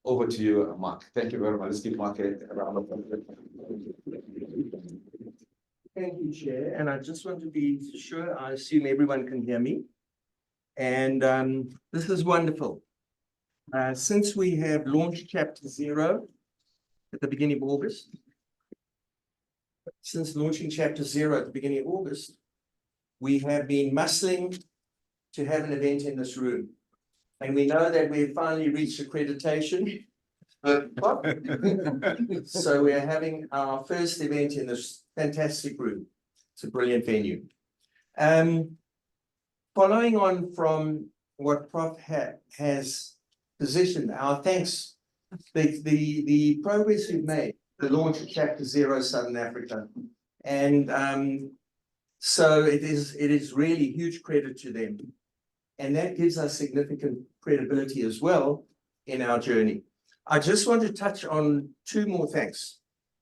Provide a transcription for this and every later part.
Over to you, Mark. Thank you very much. Let's give Mark a round of applause. Thank you, Chair. And I just want to be sure, I assume everyone can hear me. And this is wonderful. Since we have launched Chapter 0 at the beginning of August, we have been muscling to have an event in this room. And we know that we've finally reached accreditation. So we're having our first event in this fantastic room. It's a brilliant venue. Following on from what Prof has positioned, our thanks, the progress we've made, the launch of Chapter 0 Southern Africa. And so it is really huge credit to them. And that gives us significant credibility as well in our journey. I just want to touch on two more thanks.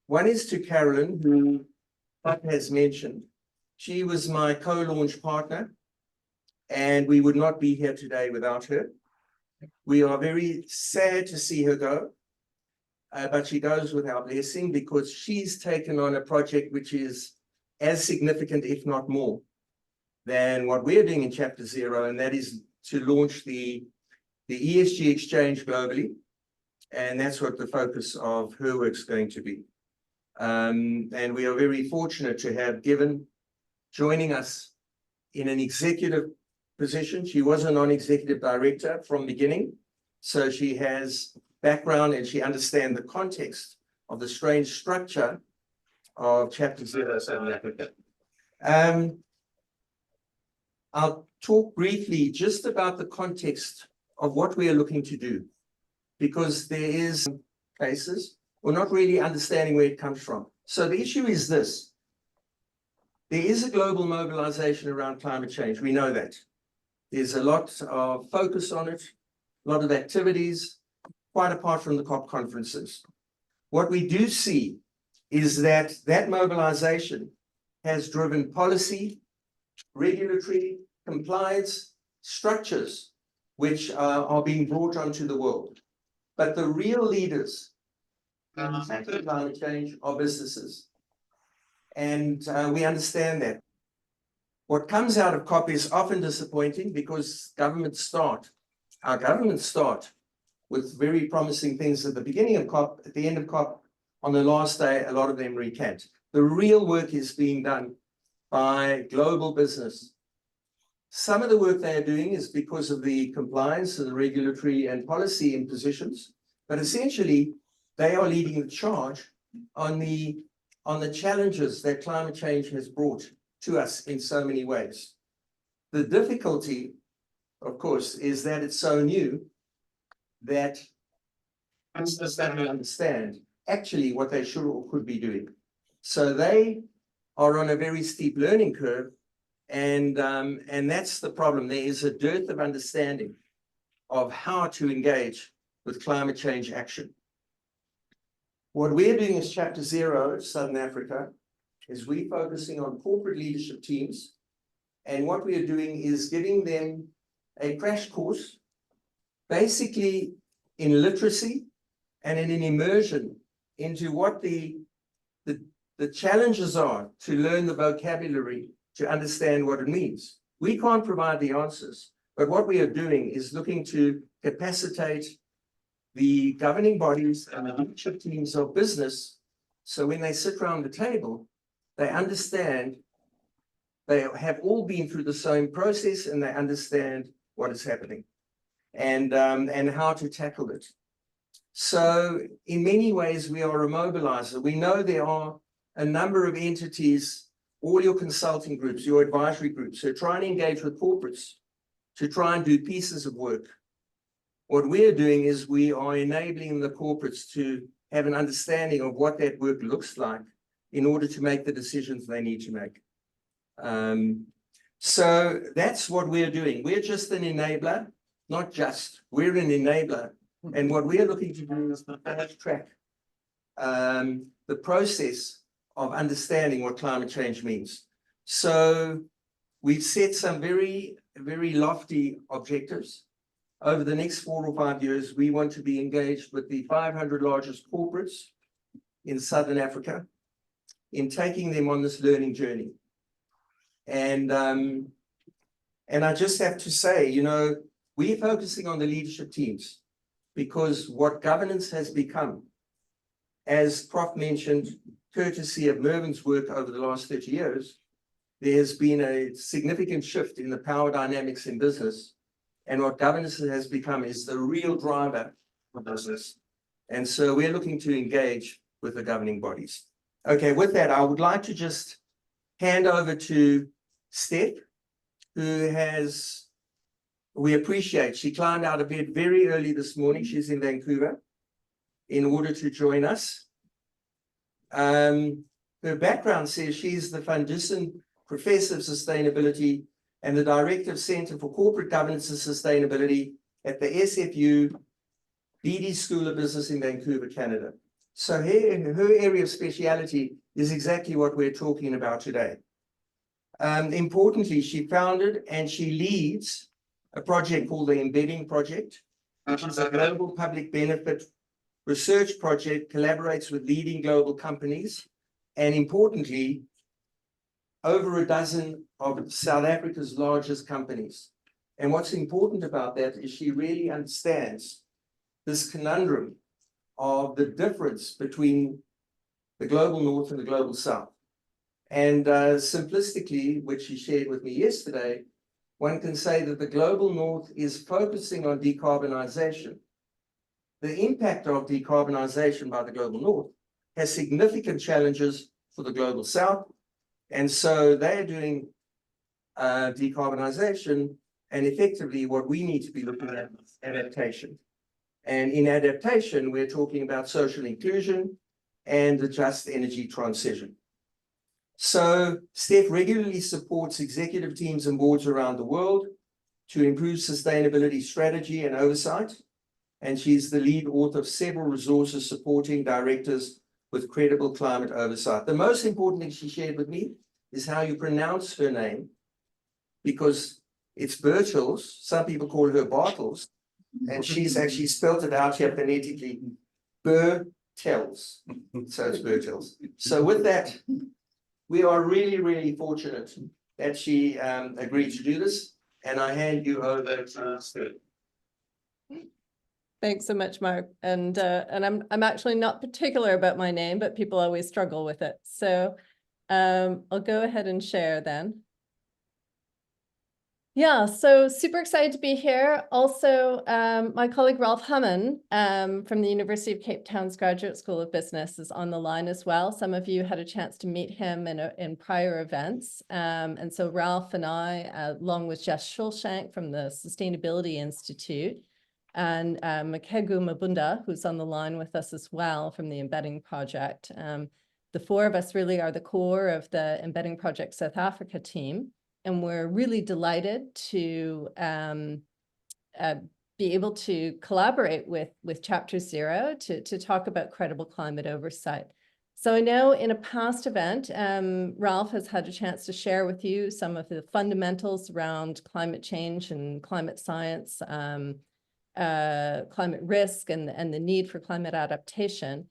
One is to Carolyn, who Prof has mentioned. She was my co-launch partner, and we would not be here today without her. We are very sad to see her go, but she goes with our blessing because she's taken on a project which is as significant, if not more, than what we're doing in Chapter 0, and that is to launch the ESG exchange globally. And that's what the focus of her work is going to be. And we are very fortunate to have Given joining us in an executive position. She was a non-executive director from beginning, so she has background and she understands the context of the strange structure of Chapter 0 Southern Africa. I'll talk briefly just about the context of what we are looking to do, because there is cases we're not really understanding where it comes from. So the issue is this: there is a global mobilization around climate change. We know that. There's a lot of focus on it, a lot of activities, quite apart from the COP conferences. What we do see is that that mobilization has driven policy, regulatory, compliance structures which are being brought onto the world. But the real leaders in tackling climate change are businesses. And we understand that. What comes out of COP is often disappointing because our governments start with very promising things at the beginning of COP, at the end of COP, on the last day, a lot of them recant. The real work is being done by global business. Some of the work they are doing is because of the compliance and the regulatory and policy impositions, but essentially they are leading the charge on the challenges that climate change has brought to us in so many ways. The difficulty, of course, is that it's so new that business doesn't understand actually what they should or could be doing. So they are on a very steep learning curve, and that's the problem. There is a dearth of understanding of how to engage with climate change action. What we're doing as Chapter 0 Southern Africa is we're focusing on corporate leadership teams, and what we are doing is giving them a crash course, basically in literacy and in an immersion into what the challenges are, to learn the vocabulary, to understand what it means. We can't provide the answers, but what we are doing is looking to capacitate the governing bodies and the leadership teams of business, so when they sit around the table, they understand, they have all been through the same process and they understand what is happening and how to tackle it. So in many ways, we are a mobilizer. We know there are a number of entities, all your consulting groups, your advisory groups, who try and engage with corporates to try and do pieces of work. What we're doing is we are enabling the corporates to have an understanding of what that work looks like in order to make the decisions they need to make. So that's what we're doing. We're just an enabler, not just, we're an enabler. And what we're looking to do is to fast track the process of understanding what climate change means. So we've set some very, very lofty objectives. over the next 4 or 5 years, we want to be engaged with the 500 largest corporates in Southern Africa in taking them on this learning journey. And I just have to say, you know, we're focusing on the leadership teams because what governance has become, as Prof mentioned, courtesy of Mervin's work over the last 30 years, there has been a significant shift in the power dynamics in business. And what governance has become is the real driver of business. And so we're looking to engage with the governing bodies. Okay, with that, I would like to just hand over to Steph, who has, we appreciate, she climbed out of bed very early this morning. She's in Vancouver in order to join us. Her background says she's the Van Dusen Professor of Sustainability and the Director of Center for Corporate Governance and Sustainability at the SFU BD School of Business in Vancouver, Canada. So her area of speciality is exactly what we're talking about today. Importantly, she founded and she leads a project called the Embedding Project, which is a global public benefit research project, collaborates with leading global companies, and importantly, over a dozen of South Africa's largest companies. And what's important about that is she really understands this conundrum of the difference between the global north and the global south. And simplistically, which she shared with me yesterday, one can say that the global north is focusing on decarbonization. The impact of decarbonization by the global north has significant challenges for the global south. And so they're doing decarbonization, and effectively what we need to be looking at is adaptation. And in adaptation, we're talking about social inclusion and the just energy transition. So Steph regularly supports executive teams and boards around the world to improve sustainability strategy and oversight. And she's the lead author of several resources supporting directors with credible climate oversight. The most important thing she shared with me is how you pronounce her name, because it's Birchall's. Some people call her Bartels, and she's actually spelled it out here phonetically, Birtels. So it's Birchall's. So with that, we are really, really fortunate that she agreed to do this, and I hand you over to Steph. Thanks so much, Mark. And I'm actually not particular about my name, but people always struggle with it. So I'll go ahead and share then. Yeah, so super excited to be here. Also, my colleague Ralph Humman from the University of Cape Town's Graduate School of Business is on the line as well. Some of you had a chance to meet him in prior events. And so Ralph and I, along with Jess Schulshank from the Sustainability Institute, and Makegu Mabunda, who's on the line with us as well from the Embedding Project. The four of us really are the core of the Embedding Project South Africa team. And we're really delighted to be able to collaborate with Chapter Zero to talk about credible climate oversight. So I know in a past event, Ralph has had a chance to share with you some of the fundamentals around climate change and climate science, climate risk and the need for climate adaptation.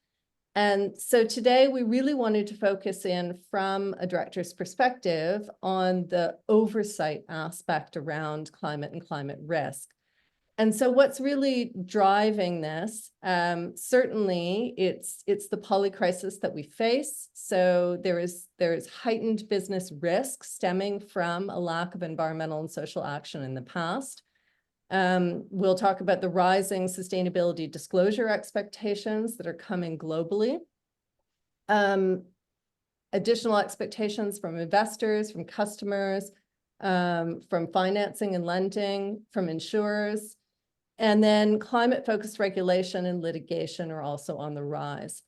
And so today we really wanted to focus in from a director's perspective on the oversight aspect around climate and climate risk. And so what's really driving this? Certainly it's the poly crisis that we face. So there is heightened business risk stemming from a lack of environmental and social action in the past. We'll talk about the rising sustainability disclosure expectations that are coming globally. Additional expectations from investors, from customers, from financing and lending, from insurers. And then climate-focused regulation and litigation are also on the rise.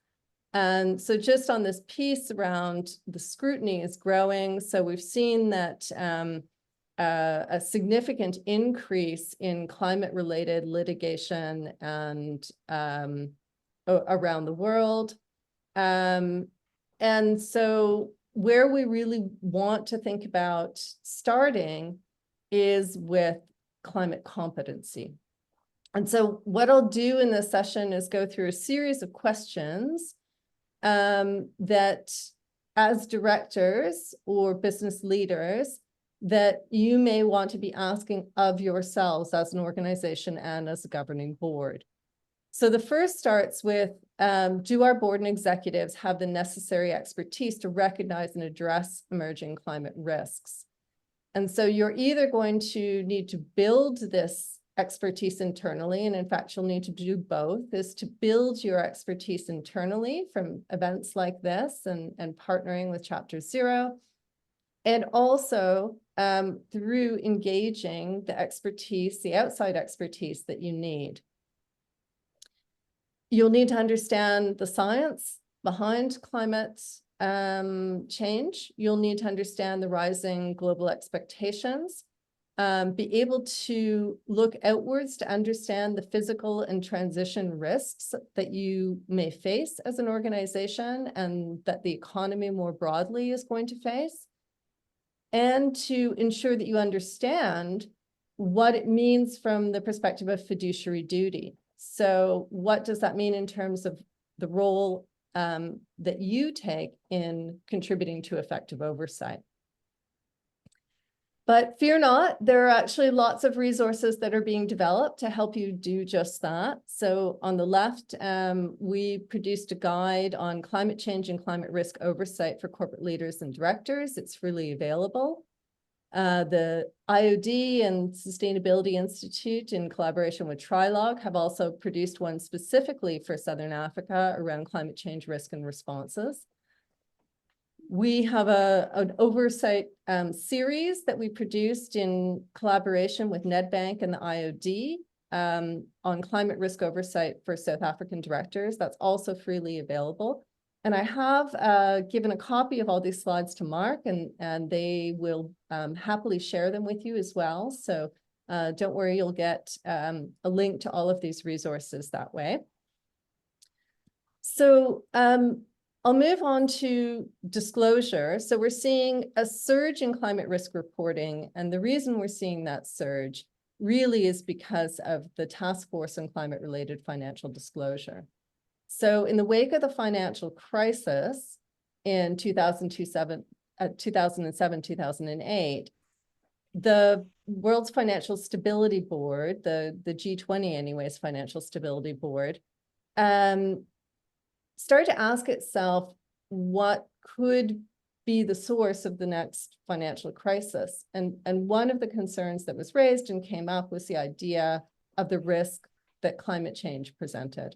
And so just on this piece around the scrutiny is growing. So we've seen that a significant increase in climate-related litigation and around the world. And so where we really want to think about starting is with climate competency. And so what I'll do in this session is go through a series of questions that as directors or business leaders that you may want to be asking of yourselves as an organization and as a governing board. So the first starts with, do our board and executives have the necessary expertise to recognize and address emerging climate risks? And so you're either going to need to build this expertise internally, and in fact, you'll need to do both, is to build your expertise internally from events like this and partnering with Chapter Zero, and also through engaging the expertise, the outside expertise that you need. You'll need to understand the science behind climate change. You'll need to understand the rising global expectations, be able to look outwards to understand the physical and transition risks that you may face as an organization and that the economy more broadly is going to face, and to ensure that you understand what it means from the perspective of fiduciary duty. So what does that mean in terms of the role that you take in contributing to effective oversight? But fear not, there are actually lots of resources that are being developed to help you do just that. So on the left, we produced a guide on climate change and climate risk oversight for corporate leaders and directors. It's freely available. The IOD and Sustainability Institute, in collaboration with Trilog, have also produced one specifically for Southern Africa around climate change risk and responses. We have an oversight series that we produced in collaboration with Nedbank and the IOD on climate risk oversight for South African directors. That's also freely available. And I have given a copy of all these slides to Mark, and they will happily share them with you as well. So don't worry, you'll get a link to all of these resources that way. So I'll move on to disclosure. So we're seeing a surge in climate risk reporting. And the reason we're seeing that surge really is because of the Task Force on Climate-Related Financial Disclosure. So in the wake of the financial crisis in 2007, 2008, the World's Financial Stability Board, the G20 anyways, Financial Stability Board, started to ask itself what could be the source of the next financial crisis. And one of the concerns that was raised and came up was the idea of the risk that climate change presented.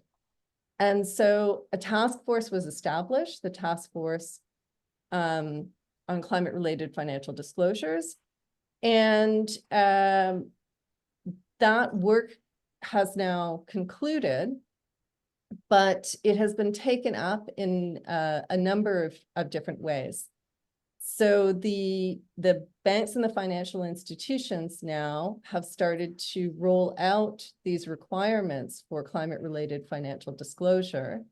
And so a task force was established, the Task Force on Climate-Related Financial Disclosures. And that work has now concluded, but it has been taken up in a number of different ways. So the banks and the financial institutions now have started to roll out these requirements for climate-related financial disclosure.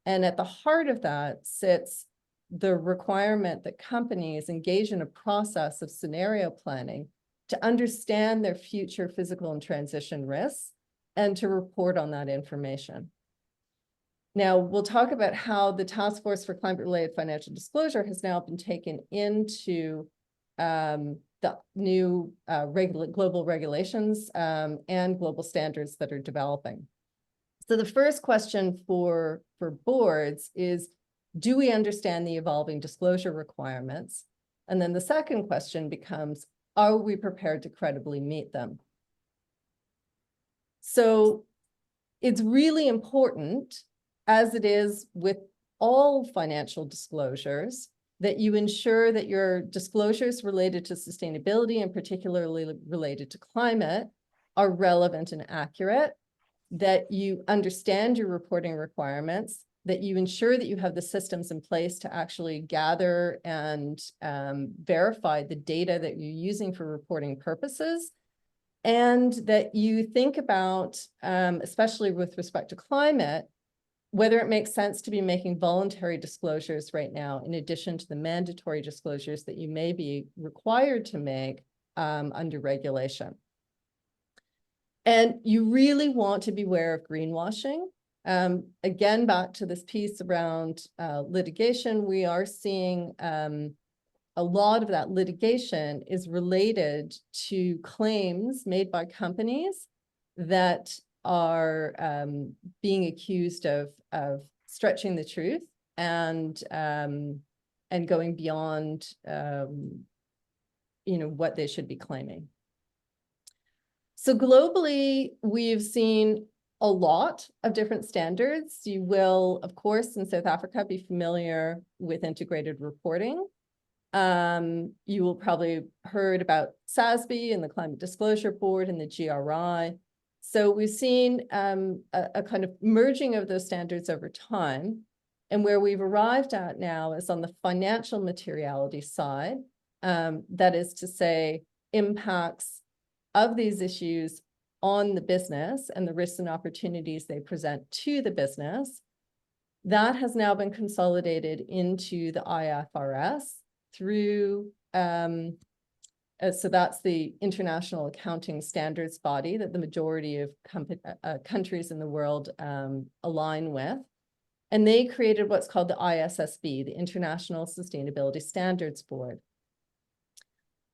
And at the heart of that sits the requirement that companies engage in a process of scenario planning to understand their future physical and transition risks and to report on that information. Now, we'll talk about how the Task Force for Climate-Related Financial Disclosure has now been taken into the new global regulations and global standards that are developing. So the first question for boards is, do we understand the evolving disclosure requirements? And then the second question becomes, are we prepared to credibly meet them? So it's really important, as it is with all financial disclosures, that you ensure that your disclosures related to sustainability and particularly related to climate are relevant and accurate, that you understand your reporting requirements, that you ensure that you have the systems in place to actually gather and verify the data that you're using for reporting purposes, and that you think about, especially with respect to climate, whether it makes sense to be making voluntary disclosures right now, in addition to the mandatory disclosures that you may be required to make under regulation. And you really want to beware of greenwashing. Again, back to this piece around litigation, we are seeing a lot of that litigation is related to claims made by companies that are being accused of stretching the truth and going beyond what they should be claiming. So globally, we've seen a lot of different standards. You will, of course, in South Africa, be familiar with integrated reporting. You will probably heard about SASB and the Climate Disclosure Board and the GRI. So we've seen a kind of merging of those standards over time. And where we've arrived at now is on the financial materiality side. That is to say, impacts of these issues on the business and the risks and opportunities they present to the business. That has now been consolidated into the IFRS through, so that's the International Accounting Standards body that the majority of countries in the world align with. And they created what's called the ISSB, the International Sustainability Standards Board.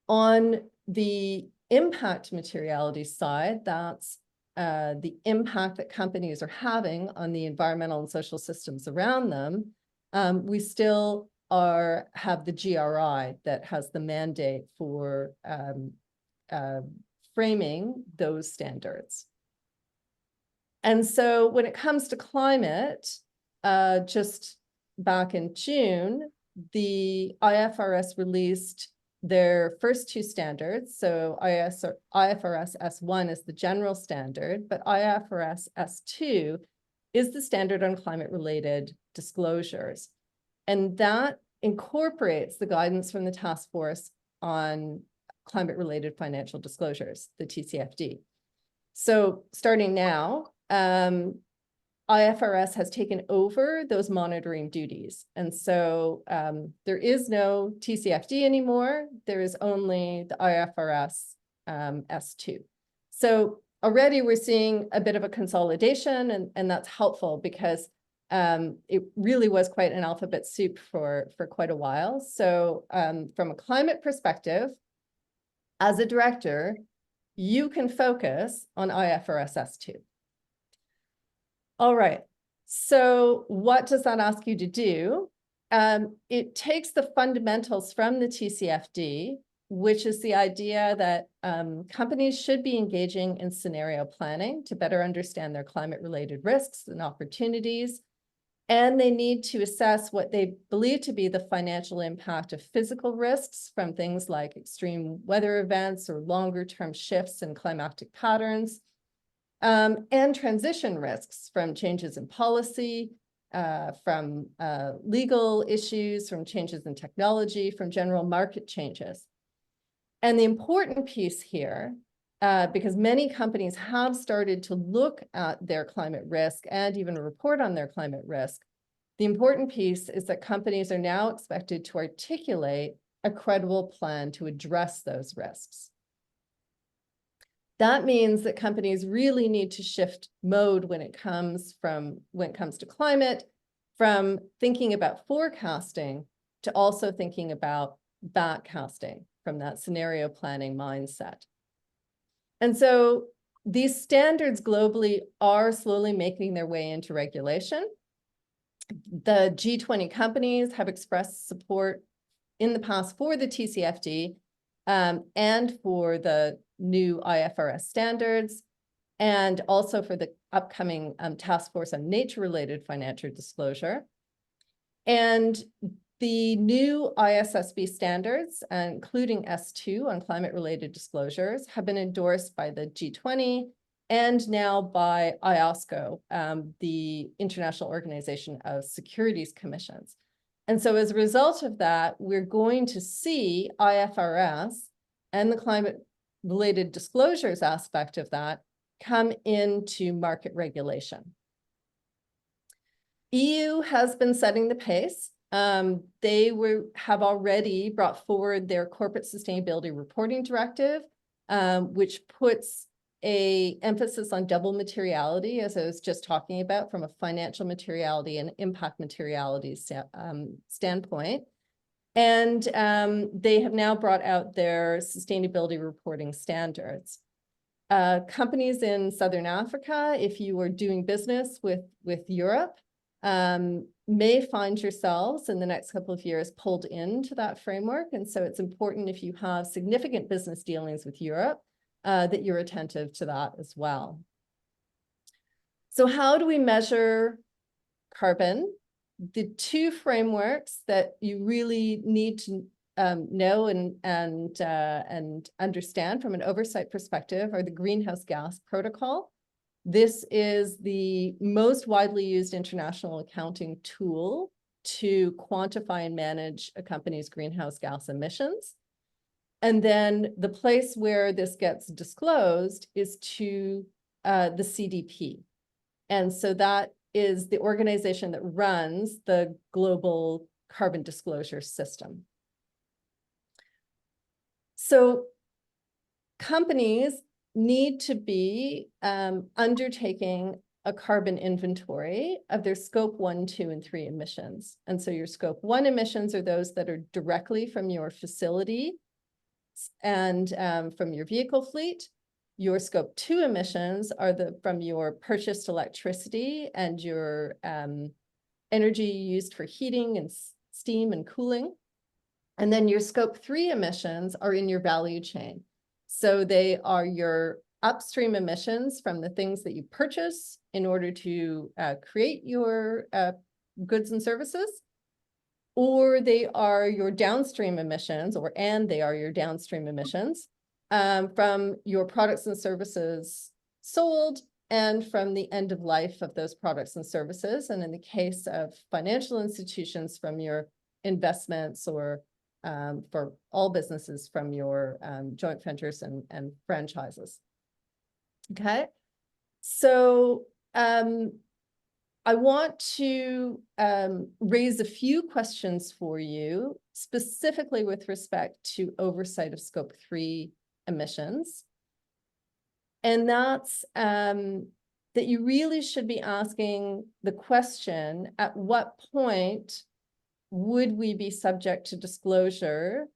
On the impact materiality side, that's the impact that companies are having on the environmental and social systems around them. We still have the GRI that has the mandate for framing those standards. And so when it comes to climate, just back in June, the IFRS released their first two standards. So IFRS S1 is the general standard, but IFRS S2 is the standard on climate-related disclosures. And that incorporates the guidance from the Task Force on Climate-Related Financial Disclosures, the TCFD. So starting now, IFRS has taken over those monitoring duties. And so there is no TCFD anymore. There is only the IFRS S2. So already we're seeing a bit of a consolidation, and that's helpful because it really was quite an alphabet soup for quite a while. So from a climate perspective, as a director, you can focus on IFRS S2. All right, so what does that ask you to do? It takes the fundamentals from the TCFD, which is the idea that companies should be engaging in scenario planning to better understand their climate-related risks and opportunities. And they need to assess what they believe to be the financial impact of physical risks from things like extreme weather events or longer-term shifts in climatic patterns. And transition risks from changes in policy, from legal issues, from changes in technology, from general market changes. And the important piece here, because many companies have started to look at their climate risk and even report on their climate risk, the important piece is that companies are now expected to articulate a credible plan to address those risks. That means that companies really need to shift mode when it comes to climate, from thinking about forecasting to also thinking about backcasting from that scenario planning mindset. And so these standards globally are slowly making their way into regulation. The G20 companies have expressed support in the past for the TCFD and for the new IFRS standards, and also for the upcoming Task Force on Nature-Related Financial Disclosure. And the new ISSB standards, including S2 on climate-related disclosures, have been endorsed by the G20 and now by IOSCO, the International Organization of Securities Commissions. And so as a result of that, we're going to see IFRS and the climate-related disclosures aspect of that come into market regulation. EU has been setting the pace. They have already brought forward their Corporate Sustainability Reporting Directive, which puts a emphasis on double materiality, as I was just talking about, from a financial materiality and impact materiality standpoint. And they have now brought out their sustainability reporting standards. Companies in Southern Africa, if you are doing business with Europe, may find yourselves in the next couple of years pulled into that framework. And so it's important, if you have significant business dealings with Europe, that you're attentive to that as well. So how do we measure carbon? The two frameworks that you really need to know and understand from an oversight perspective are the greenhouse gas protocol. This is the most widely used international accounting tool to quantify and manage a company's greenhouse gas emissions. And then the place where this gets disclosed is to the CDP. And so that is the organization that runs the global carbon disclosure system. So companies need to be undertaking a carbon inventory of their scope 1, 2, and 3 emissions. And so your scope 1 emissions are those that are directly from your facility and from your vehicle fleet. Your scope 2 emissions are from your purchased electricity and your energy used for heating and steam and cooling. And then your scope 3 emissions are in your value chain. So they are your upstream emissions from the things that you purchase in order to create your goods and services, or they are your downstream emissions, they are your downstream emissions from your products and services sold and from the end of life of those products and services. And in the case of financial institutions, from your investments, or for all businesses, from your joint ventures and franchises. Okay, so I want to raise a few questions for you, specifically with respect to oversight of scope 3 emissions. And that's that you really should be asking the question, at what point would we be subject to disclosure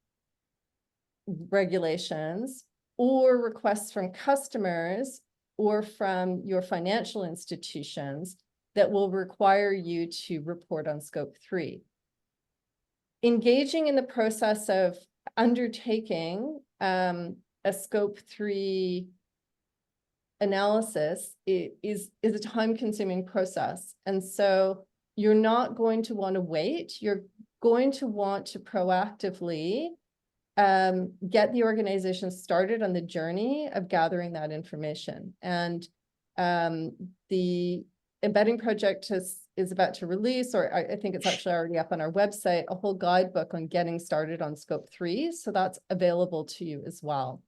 regulations or requests from customers or from your financial institutions that will require you to report on scope 3? Engaging in the process of undertaking a scope 3 analysis is a time-consuming process. And so you're not going to want to wait. You're going to want to proactively get the organization started on the journey of gathering that information. And the embedding project is about to release, or I think it's actually already up on our website, a whole guidebook on getting started on scope 3. So that's available to you as well.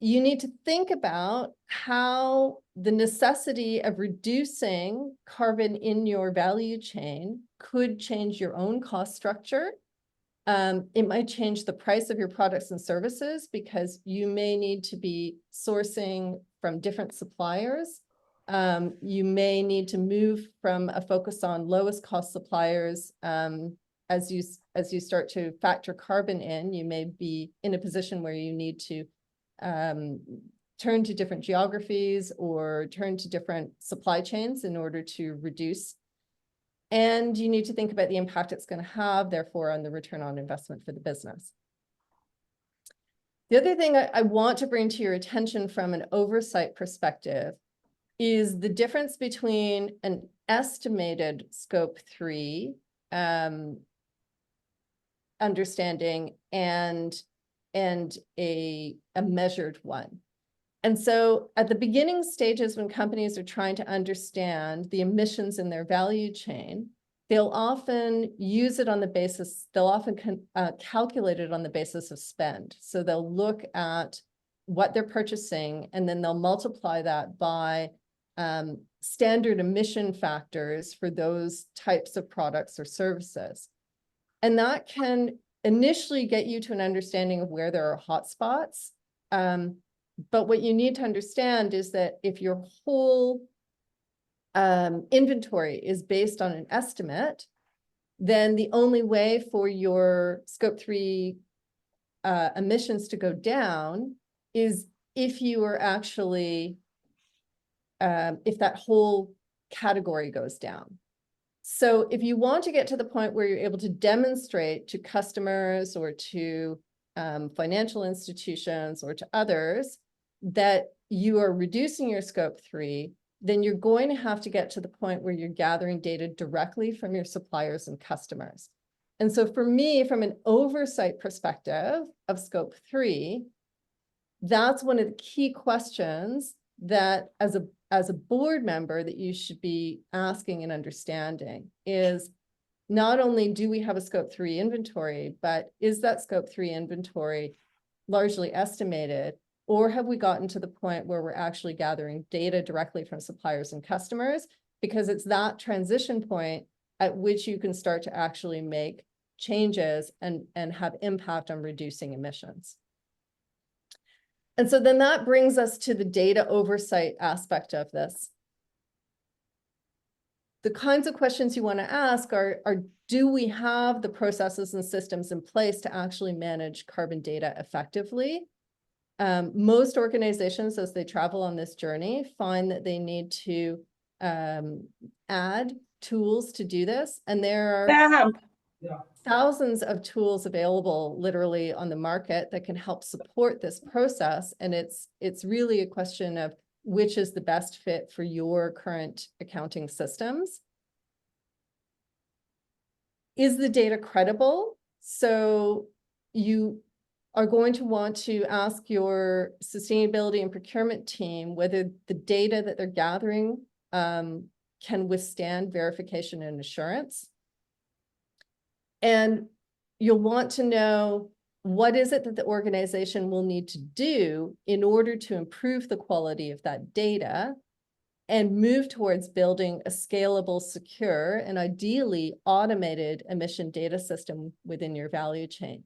You need to think about how the necessity of reducing carbon in your value chain could change your own cost structure. It might change the price of your products and services, because you may need to be sourcing from different suppliers. You may need to move from a focus on lowest cost suppliers. As you start to factor carbon in, you may be in a position where you need to turn to different geographies or turn to different supply chains in order to reduce. And you need to think about the impact it's going to have, therefore, on the return on investment for the business. The other thing I want to bring to your attention from an oversight perspective is the difference between an estimated scope 3 understanding and a measured one. And so at the beginning stages, when companies are trying to understand the emissions in their value chain, they'll often use it on the basis, they'll often calculate it on the basis of spend. So they'll look at what they're purchasing, and then they'll multiply that by standard emission factors for those types of products or services. And that can initially get you to an understanding of where there are hotspots But what you need to understand is that if your whole inventory is based on an estimate, then the only way for your scope 3 emissions to go down is if you are actually, if that whole category goes down. So if you want to get to the point where you're able to demonstrate to customers or to financial institutions or to others that you are reducing your scope 3, then you're going to have to get to the point where you're gathering data directly from your suppliers and customers. And so for me, from an oversight perspective of scope 3, that's one of the key questions that as a board member that you should be asking and understanding is not only do we have a scope 3 inventory, but is that scope 3 inventory largely estimated? Or have we gotten to the point where we're actually gathering data directly from suppliers and customers? Because it's that transition point at which you can start to actually make changes and have impact on reducing emissions. And so then that brings us to the data oversight aspect of this. The kinds of questions you want to ask are do we have the processes and systems in place to actually manage carbon data effectively? Most organizations, as they travel on this journey, find that they need to add tools to do this. And there are thousands of tools available literally on the market that can help support this process. And it's really a question of which is the best fit for your current accounting systems. Is the data credible? So you are going to want to ask your sustainability and procurement team whether the data that they're gathering can withstand verification and assurance. And you'll want to know what is it that the organization will need to do in order to improve the quality of that data and move towards building a scalable, secure, and ideally automated emission data system within your value chain.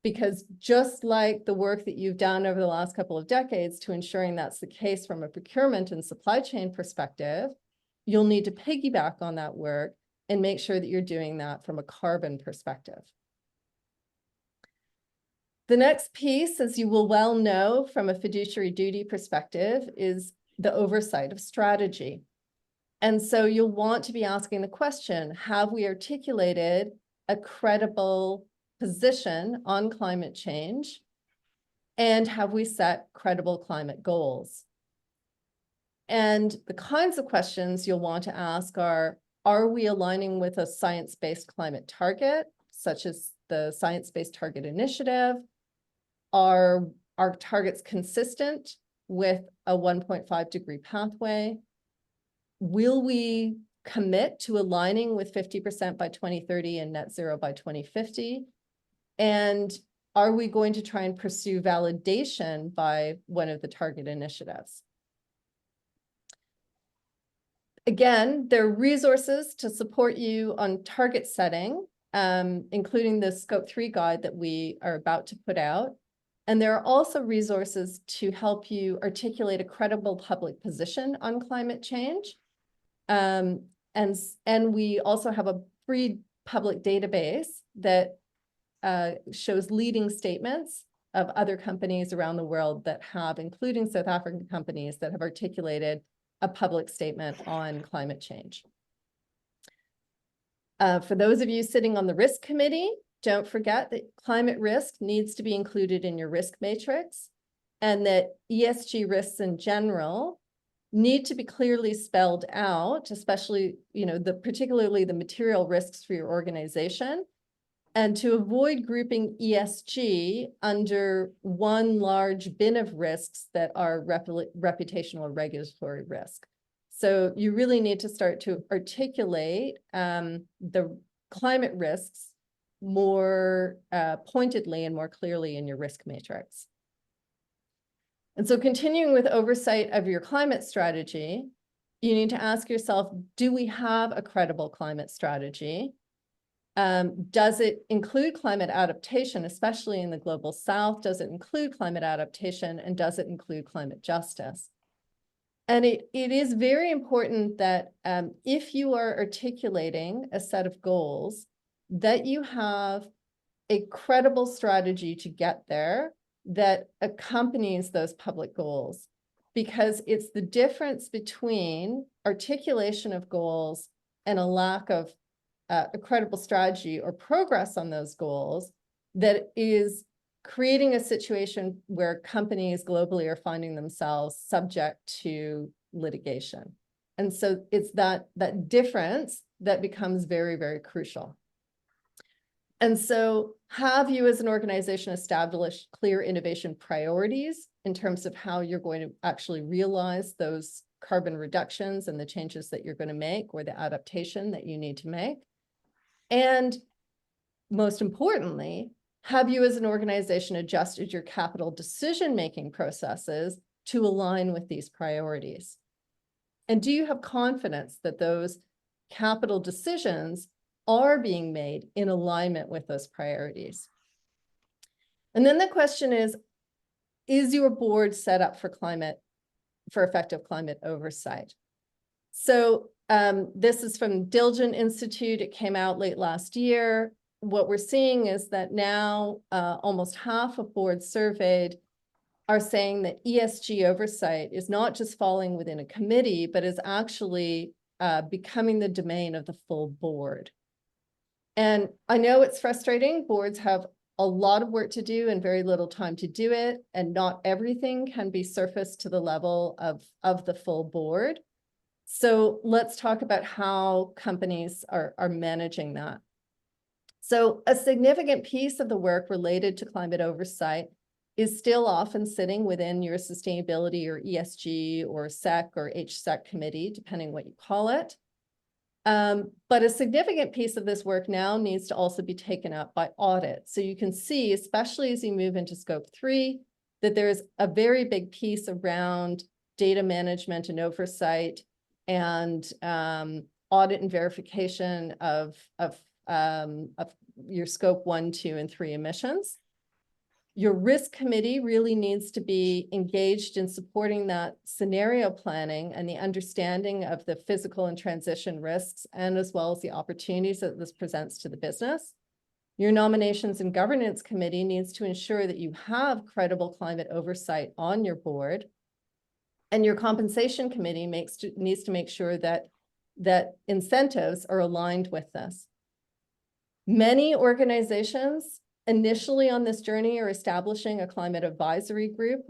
Because just like the work that you've done over the last couple of decades to ensuring that's the case from a procurement and supply chain perspective, you'll need to piggyback on that work and make sure that you're doing that from a carbon perspective. The next piece, as you will well know from a fiduciary duty perspective, is the oversight of strategy. And so you'll want to be asking the question, have we articulated a credible position on climate change? And have we set credible climate goals? And the kinds of questions you'll want to ask are we aligning with a science-based climate target, such as the Science-Based Target Initiative? Are our targets consistent with a 1.5 degree pathway? Will we commit to aligning with 50% by 2030 and net zero by 2050? And are we going to try and pursue validation by one of the target initiatives? Again, there are resources to support you on target setting, including the Scope 3 guide that we are about to put out. And there are also resources to help you articulate a credible public position on climate change. And we also have a free public database that shows leading statements of other companies around the world that have, including South African companies that have articulated a public statement on climate change. For those of you sitting on the risk committee, don't forget that climate risk needs to be included in your risk matrix, and that ESG risks in general need to be clearly spelled out, especially, particularly the material risks for your organization, and to avoid grouping ESG under one large bin of risks that are reputational or regulatory risk. So you really need to start to articulate the climate risks more pointedly and more clearly in your risk matrix. And so continuing with oversight of your climate strategy, you need to ask yourself, do we have a credible climate strategy? Does it include climate adaptation, especially in the global south? Does it include climate adaptation, and does it include climate justice? And it is very important that if you are articulating a set of goals, that you have a credible strategy to get there that accompanies those public goals, because it's the difference between articulation of goals and a lack of a credible strategy or progress on those goals that is creating a situation where companies globally are finding themselves subject to litigation. And so it's that difference that becomes very, very crucial. And so have you as an organization established clear innovation priorities in terms of how you're going to actually realize those carbon reductions and the changes that you're going to make, or the adaptation that you need to make? And most importantly, have you as an organization adjusted your capital decision-making processes to align with these priorities? And do you have confidence that those capital decisions are being made in alignment with those priorities? And then the question is your board set up for effective climate oversight? So this is from Diligent Institute. It came out late last year. What we're seeing is that now almost half of boards surveyed are saying that ESG oversight is not just falling within a committee, but is actually becoming the domain of the full board. And I know it's frustrating. Boards have a lot of work to do and very little time to do it. And not everything can be surfaced to the level of the full board. So let's talk about how companies are managing that. So a significant piece of the work related to climate oversight is still often sitting within your sustainability or ESG or SEC or HSEC committee, depending what you call it. But a significant piece of this work now needs to also be taken up by audit. So you can see, especially as you move into scope 3, that there's a very big piece around data management and oversight and audit and verification of your scope 1, 2, and 3 emissions. Your risk committee really needs to be engaged in supporting that scenario planning and the understanding of the physical and transition risks, and as well as the opportunities that this presents to the business. Your nominations and governance committee needs to ensure that you have credible climate oversight on your board. And your compensation committee needs to make sure that incentives are aligned with this. Many organizations initially on this journey are establishing a climate advisory group,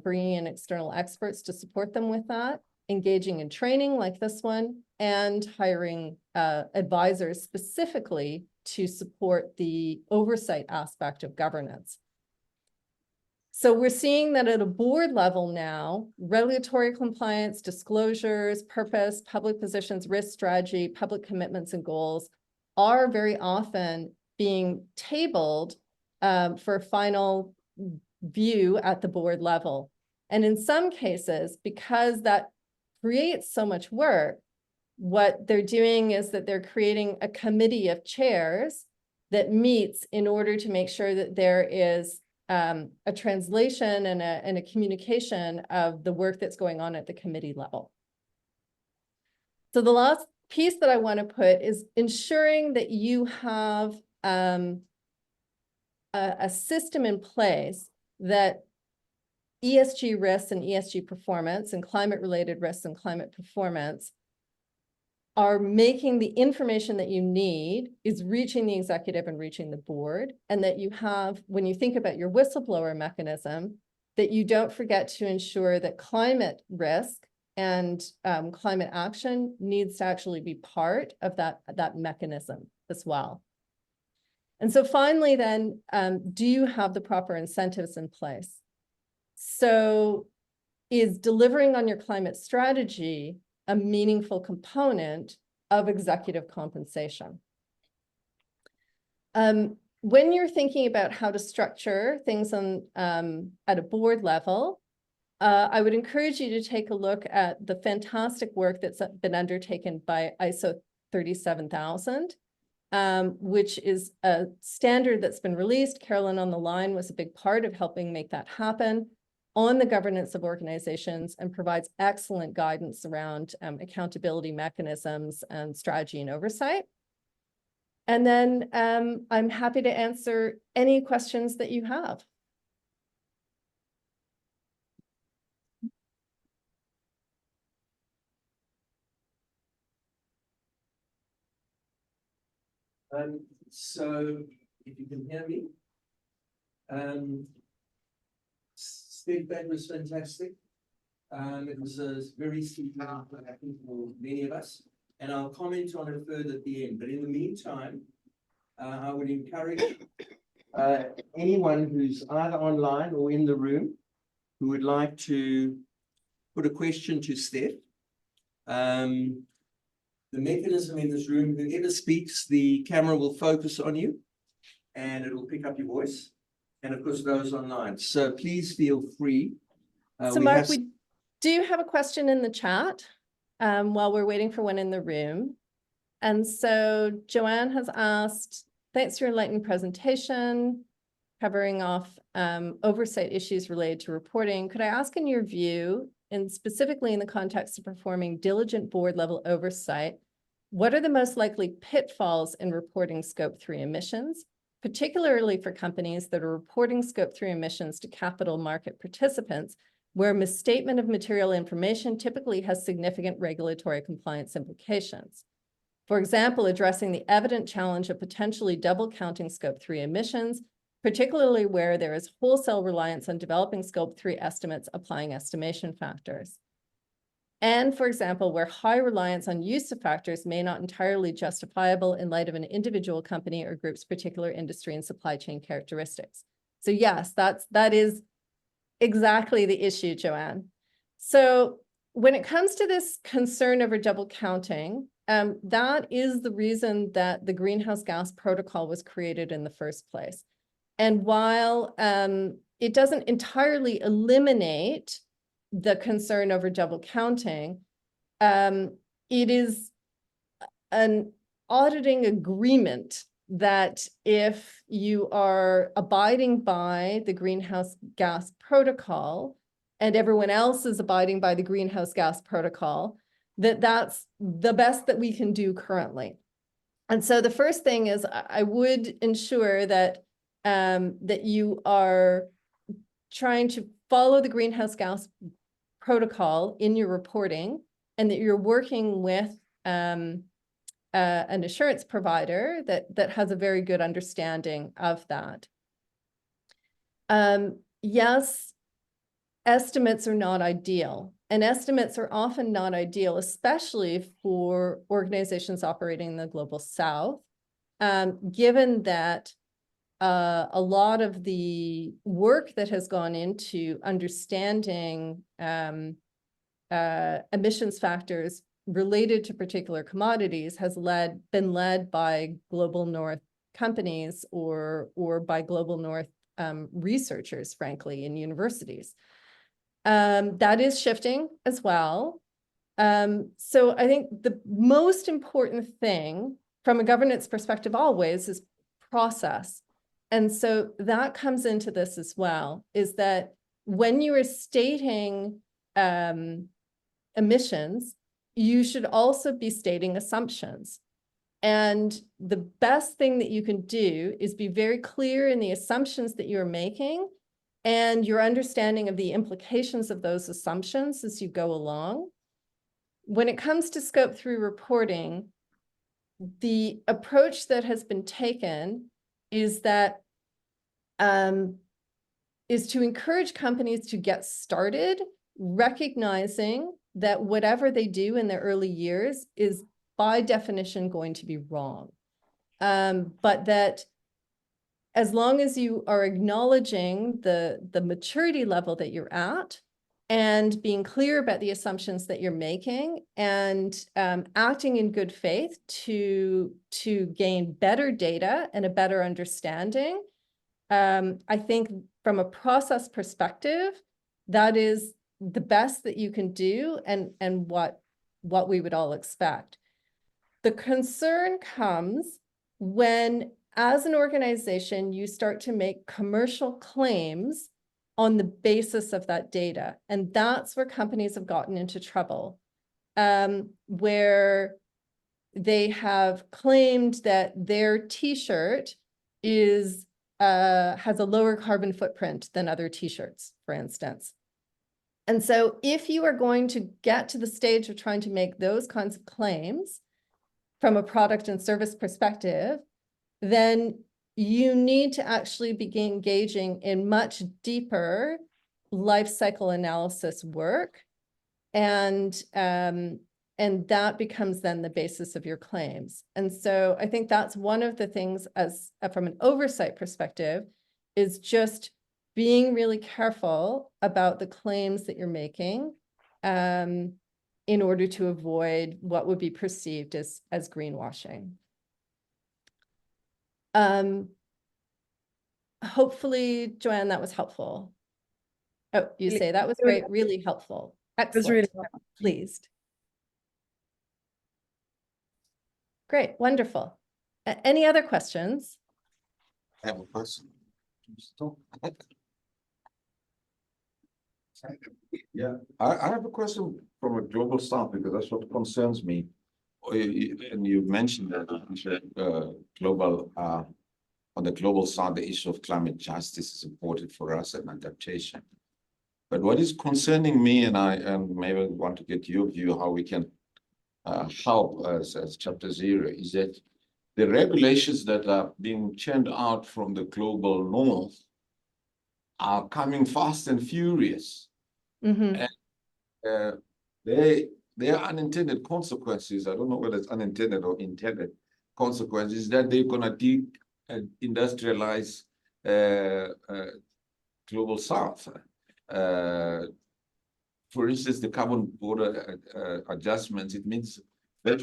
bringing in external experts to support them with that, engaging in training like this one, and hiring advisors specifically to support the oversight aspect of governance. So we're seeing that at a board level now, regulatory compliance, disclosures, purpose, public positions, risk strategy, public commitments, and goals are very often being tabled for a final view at the board level. And in some cases, because that creates so much work, what they're doing is that they're creating a committee of chairs that meets in order to make sure that there is a translation and a communication of the work that's going on at the committee level. So the last piece that I want to put is ensuring that you have a system in place that ESG risks and ESG performance and climate-related risks and climate performance are making the information that you need is reaching the executive and reaching the board, and that you have, when you think about your whistleblower mechanism, that you don't forget to ensure that climate risk and climate action needs to actually be part of that mechanism as well. And so finally then, do you have the proper incentives in place? So is delivering on your climate strategy a meaningful component of executive compensation? When you're thinking about how to structure things on at a board level, I would encourage you to take a look at the fantastic work that's been undertaken by ISO 37000. which is a standard that's been released. Carolyn on the line was a big part of helping make that happen on the governance of organizations, and provides excellent guidance around accountability mechanisms and strategy and oversight. And then I'm happy to answer any questions that you have. So if you can hear me, feedback was fantastic. It was a very steep path, I think, for many of us, and I'll comment on it further at the end. But in the meantime, I would encourage anyone who's either online or in the room who would like to put a question to Steph. The mechanism in this room, whoever speaks, the camera will focus on you and it will pick up your voice. And of course, those online. So please feel free. So Mark, we do have a question in the chat while we're waiting for one in the room. And so Joanne has asked, thanks for your enlightening presentation, covering off oversight issues related to reporting. Could I ask, in your view, and specifically in the context of performing diligent board level oversight, what are the most likely pitfalls in reporting Scope 3 emissions, particularly for companies that are reporting Scope 3 emissions to capital market participants, where misstatement of material information typically has significant regulatory compliance implications? For example, addressing the evident challenge of potentially double counting Scope 3 emissions, particularly where there is wholesale reliance on developing Scope 3 estimates applying estimation factors. And for example, where high reliance on use of factors may not entirely justifiable in light of an individual company or group's particular industry and supply chain characteristics. So yes, that is exactly the issue, Joanne. So when it comes to this concern over double counting, that is the reason that the greenhouse gas protocol was created in the first place. And while it doesn't entirely eliminate the concern over double counting, it is an auditing agreement that if you are abiding by the greenhouse gas protocol and everyone else is abiding by the greenhouse gas protocol, that's the best that we can do currently. And so the first thing is I would ensure that that you are trying to follow the greenhouse gas protocol in your reporting, and that you're working with an assurance provider that has a very good understanding of that. Yes, estimates are not ideal, and estimates are often not ideal, especially for organizations operating in the global south, given that a lot of the work that has gone into understanding emissions factors related to particular commodities has been led by global north companies or by global north researchers, frankly, in universities. That is shifting as well. So I think the most important thing from a governance perspective always is process. And so that comes into this as well, is that when you are stating emissions, you should also be stating assumptions. And the best thing that you can do is be very clear in the assumptions that you're making and your understanding of the implications of those assumptions as you go along. When it comes to Scope 3 reporting, the approach that has been taken is that is to encourage companies to get started, recognizing that whatever they do in their early years is by definition going to be wrong. But that as long as you are acknowledging the maturity level that you're at and being clear about the assumptions that you're making and acting in good faith to gain better data and a better understanding, I think from a process perspective, that is the best that you can do and what we would all expect. The concern comes when, as an organization, you start to make commercial claims on the basis of that data. And that's where companies have gotten into trouble, where they have claimed that their t-shirt is has a lower carbon footprint than other t-shirts, for instance. And so if you are going to get to the stage of trying to make those kinds of claims from a product and service perspective, then you need to actually begin engaging in much deeper life cycle analysis work. And that becomes then the basis of your claims. And so I think that's one of the things, as from an oversight perspective, is just being really careful about the claims that you're making in order to avoid what would be perceived as greenwashing. Hopefully, Joanne, that was helpful. Oh, you say that was great, really helpful. Excellent. Really helpful. Pleased. Great, wonderful. Any other questions? I have a question. Yeah, I have a question from a global south because that's what concerns me. And you mentioned that global on the global south, the issue of climate justice is important for us and adaptation. But what is concerning me, and maybe I want to get your view how we can help as Chapter Zero, is that the regulations that are being churned out from the global north are coming fast and furious. Mm-hmm. And their unintended consequences, I don't know whether it's unintended or intended consequences, that they're going to industrialize global south. For instance, the carbon border adjustments, it means that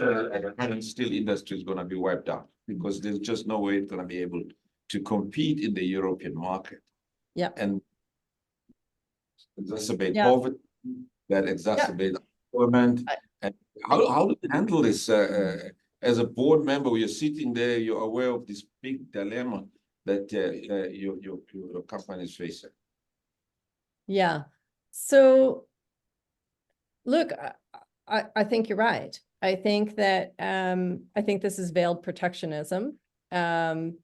current steel industry is going to be wiped out because there's just no way it's going to be able to compete in the European market. Yeah. And exacerbate poverty, that exacerbate employment. And how do you handle this as a board member? You're sitting there, you're aware of this big dilemma that your company is facing. Yeah. So, look, I think you're right. I think that I think this is veiled protectionism, and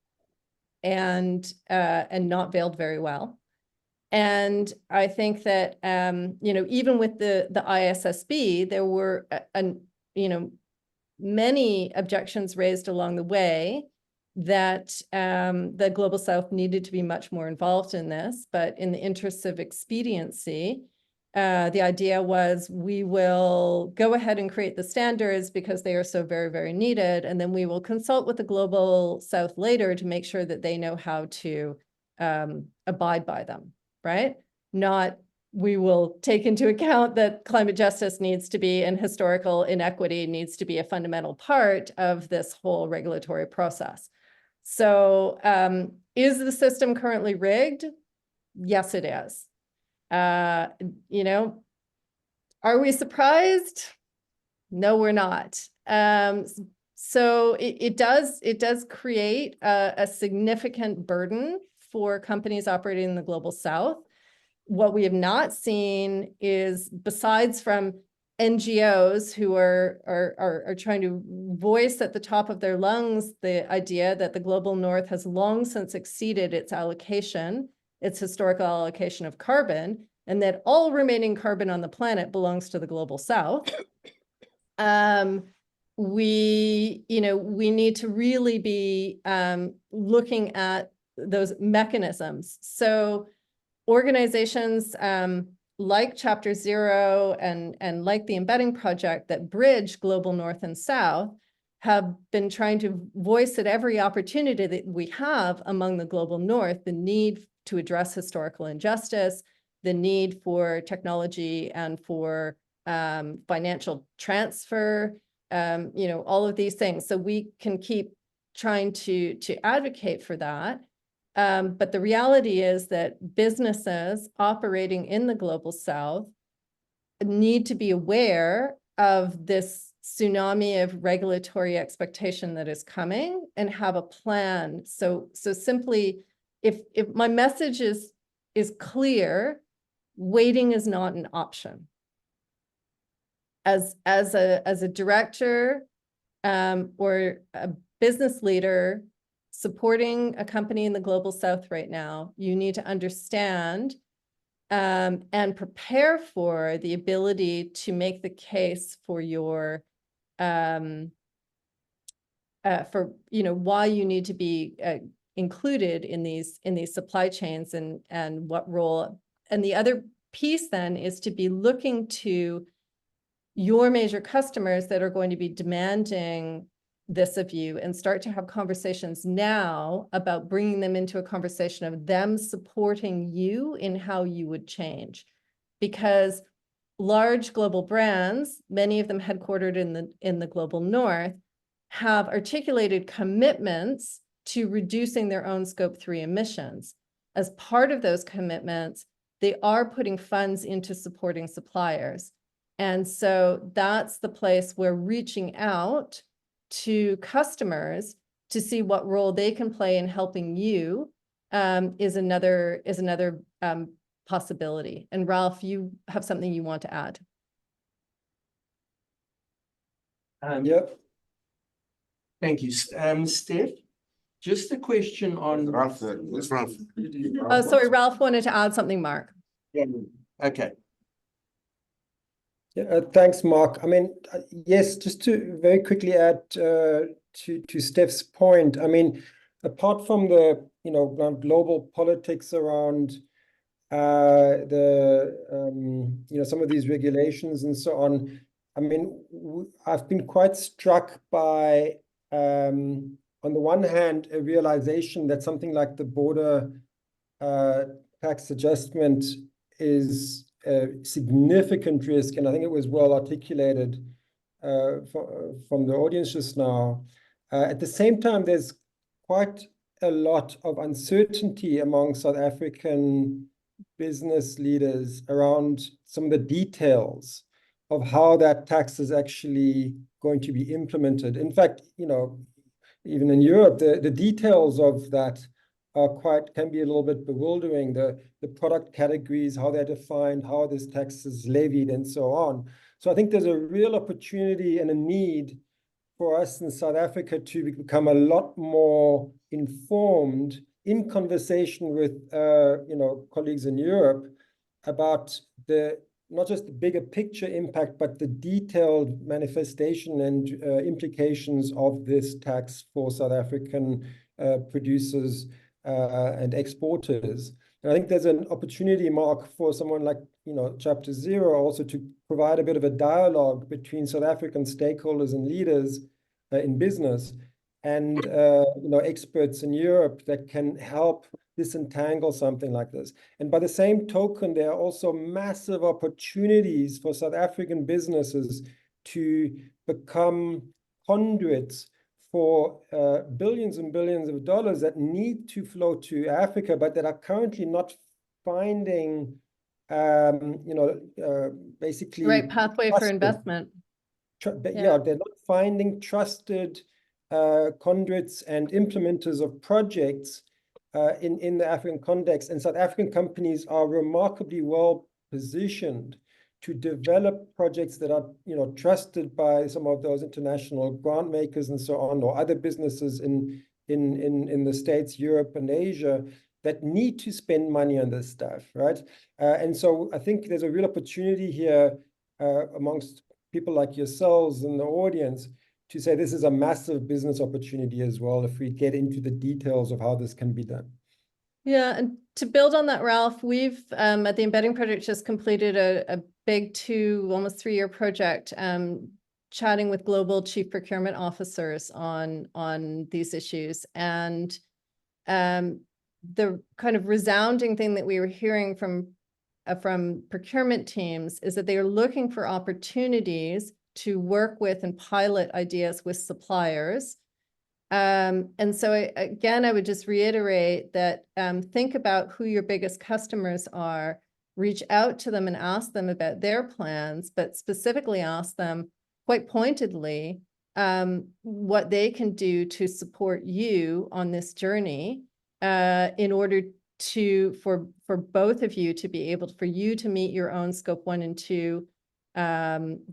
not veiled very well. And I think that even with the ISSB, there were many objections raised along the way that the Global South needed to be much more involved in this. But in the interests of expediency, the idea was we will go ahead and create the standards because they are so very, very needed. And then we will consult with the Global South later to make sure that they know how to abide by them, right? Not we will take into account that climate justice needs to be and historical inequity needs to be a fundamental part of this whole regulatory process. So is the system currently rigged? Yes, it is. Are we surprised? No, we're not. So it does create a significant burden for companies operating in the Global South. What we have not seen is, besides from NGOs who are trying to voice at the top of their lungs the idea that the Global North has long since exceeded its allocation, its historical allocation of carbon, and that all remaining carbon on the planet belongs to the Global South. We need to really be looking at those mechanisms. So organizations like Chapter Zero and like the Embedding Project that bridge Global North and South have been trying to voice at every opportunity that we have among the Global North the need to address historical injustice, the need for technology and for financial transfer, all of these things. So we can keep trying to advocate for that. But the reality is that businesses operating in the Global South need to be aware of this tsunami of regulatory expectation that is coming and have a plan. So simply, if my message is clear, waiting is not an option. As a director or a business leader supporting a company in the global south right now, you need to understand and prepare for the ability to make the case for your for why you need to be included in these supply chains and what role. And the other piece then is to be looking to your major customers that are going to be demanding this of you, and start to have conversations now about bringing them into a conversation of them supporting you in how you would change. Because large global brands, many of them headquartered in the global north, have articulated commitments to reducing their own Scope 3 emissions. As part of those commitments, they are putting funds into supporting suppliers. And so that's the place where reaching out to customers to see what role they can play in helping you is another possibility. And Ralph, you have something you want to add? Yep. Thank you. Steph, just a question on. Ralph, it's Ralph. Oh, sorry, Ralph wanted to add something, Mark. Yeah. Okay. Yeah, thanks, Mark. I mean, yes, just to very quickly add to Steph's point. I mean, apart from the global politics around some of these regulations and so on, I mean, I've been quite struck by on the one hand a realization that something like the border tax adjustment is a significant risk, and I think it was well articulated from the audience just now. At the same time, there's quite a lot of uncertainty among South African business leaders around some of the details of how that tax is actually going to be implemented. In fact, even in Europe, the details of that can be a little bit bewildering. The product categories, how they're defined, how this tax is levied, and so on. So I think there's a real opportunity and a need for us in South Africa to become a lot more informed in conversation with colleagues in Europe about not just the bigger picture impact, but the detailed manifestation and implications of this tax for South African producers and exporters. And I think there's an opportunity, Mark, for someone like Chapter Zero also to provide a bit of a dialogue between South African stakeholders and leaders in business and experts in Europe that can help disentangle something like this. And by the same token, there are also massive opportunities for South African businesses to become conduits for billions and billions of dollars that need to flow to Africa, but that are currently not finding, basically The right pathway for investment. Yeah, they're not finding trusted conduits and implementers of projects in the African context. And South African companies are remarkably well positioned to develop projects that are trusted by some of those international grant makers and so on, or other businesses in the States, Europe, and Asia that need to spend money on this stuff, right? And so I think there's a real opportunity here amongst people like yourselves in the audience to say this is a massive business opportunity as well if we get into the details of how this can be done. Yeah, and to build on that, Ralph, we've at the Embedding Project just completed a big almost 3-year project chatting with global chief procurement officers on these issues. And the kind of resounding thing that we were hearing from procurement teams is that they are looking for opportunities to work with and pilot ideas with suppliers. And so again, I would just reiterate that think about who your biggest customers are, reach out to them and ask them about their plans, but specifically ask them, quite pointedly, what they can do to support you on this journey, in order for both of you to be able, for you to meet your own scope 1 and 2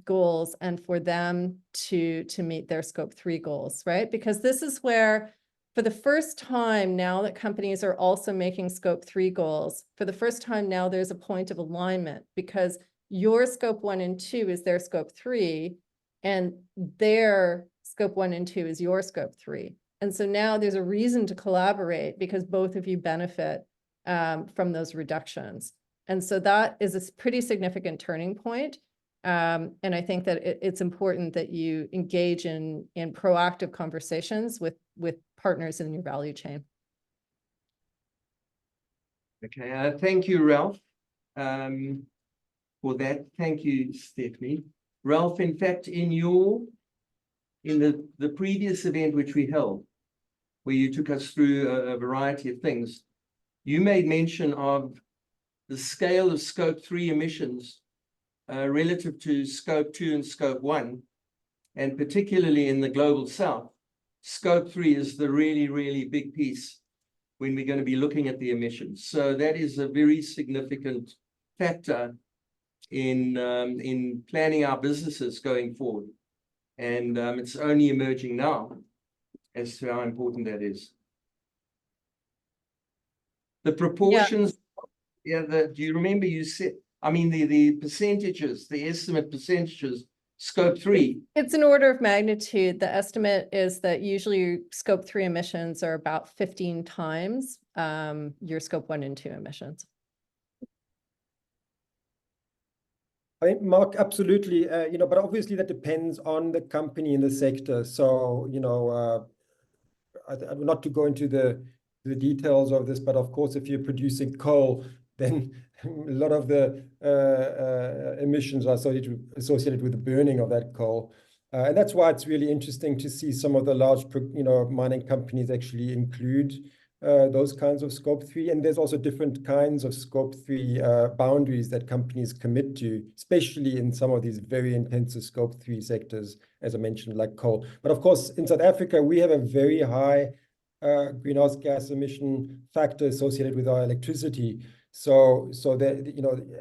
goals, and for them to meet their scope 3 goals, right? Because this is where, for the first time now that companies are also making scope 3 goals, for the first time now there's a point of alignment, because your scope 1 and 2 is their scope 3, and their scope 1 and 2 is your scope 3. And so now there's a reason to collaborate, because both of you benefit from those reductions. And so that is a pretty significant turning point. And I think that it's important that you engage in proactive conversations with partners in your value chain. Okay, thank you, Ralph, for that. Thank you, Stephanie. Ralph, in fact, in the previous event which we held, where you took us through a variety of things, you made mention of the scale of scope 3 emissions relative to scope 2 and scope 1, and particularly in the global south, scope 3 is the really, really big piece when we're going to be looking at the emissions. So that is a very significant factor in planning our businesses going forward. And it's only emerging now as to how important that is. The proportions, do you remember you said, I mean, the percentages, the estimate percentages, scope 3. It's an order of magnitude. The estimate is that usually scope 3 emissions are about 15 times your scope 1 and 2 emissions. I think, Mark, absolutely. But obviously that depends on the company in the sector. So, not to go into the details of this, but of course, if you're producing coal, then a lot of the emissions are associated with the burning of that coal. And that's why it's really interesting to see some of the large, mining companies actually include those kinds of scope 3. And there's also different kinds of scope 3 boundaries that companies commit to, especially in some of these very intensive scope 3 sectors, as I mentioned, like coal. But of course, in South Africa, we have a very high greenhouse gas emission factor associated with our electricity. So that,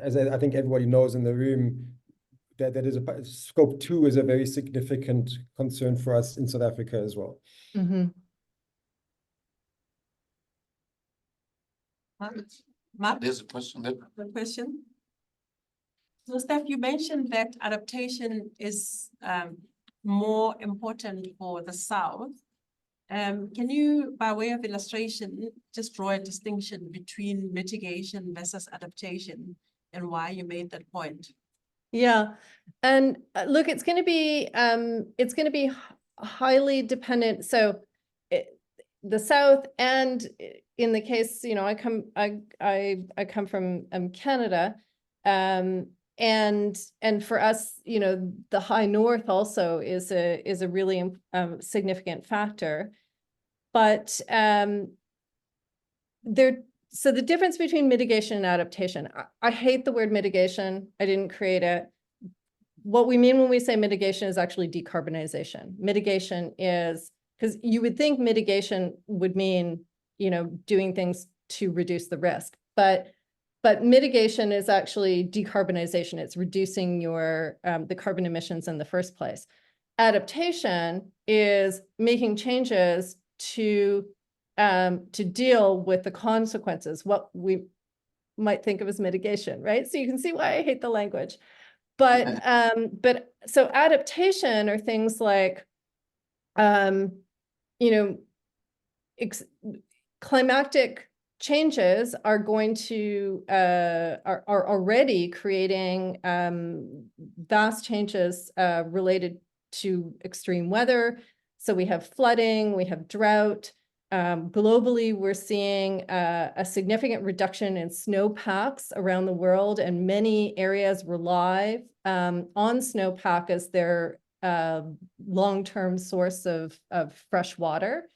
as I think everybody knows in the room, that is scope 2 is a very significant concern for us in South Africa as well. Mm-hmm. Mark, There's a question there. one question. So, Steph, you mentioned that adaptation is more important for the South. Can you, by way of illustration, just draw a distinction between mitigation versus adaptation and why you made that point? Yeah, and look, it's going to be highly dependent. So the South, and in the case, I come from Canada, and for us, the high north also is a really significant factor. But so the difference between mitigation and adaptation, I hate the word mitigation. I didn't create it. What we mean when we say mitigation is actually decarbonization. Mitigation is, because you would think mitigation would mean, doing things to reduce the risk, but mitigation is actually decarbonization. It's reducing the carbon emissions in the first place. Adaptation is making changes to deal with the consequences, what we might think of as mitigation, right? So you can see why I hate the language. But so adaptation are things like, climatic changes are going to are already creating vast changes related to extreme weather. So we have flooding, we have drought. Globally, we're seeing a significant reduction in snowpacks around the world, and many areas rely on snowpack as their long-term source of fresh water.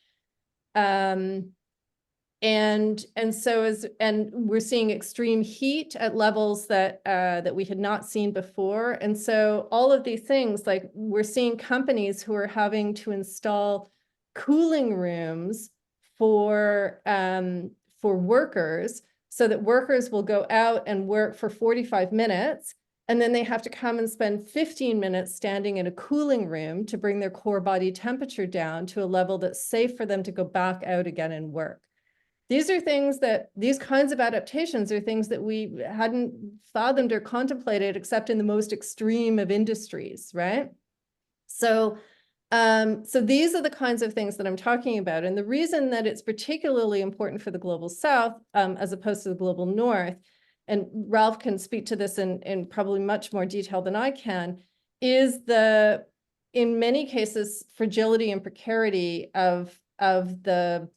And we're seeing extreme heat at levels that we had not seen before. And so all of these things, like we're seeing companies who are having to install cooling rooms for workers, so that workers will go out and work for 45 minutes, and then they have to come and spend 15 minutes standing in a cooling room to bring their core body temperature down to a level that's safe for them to go back out again and work. These are things that, these kinds of adaptations are things that we hadn't fathomed or contemplated except in the most extreme of industries, right? So these are the kinds of things that I'm talking about. And the reason that it's particularly important for the global South, as opposed to the global North, and Ralph can speak to this in probably much more detail than I can, is in many cases, fragility and precarity of the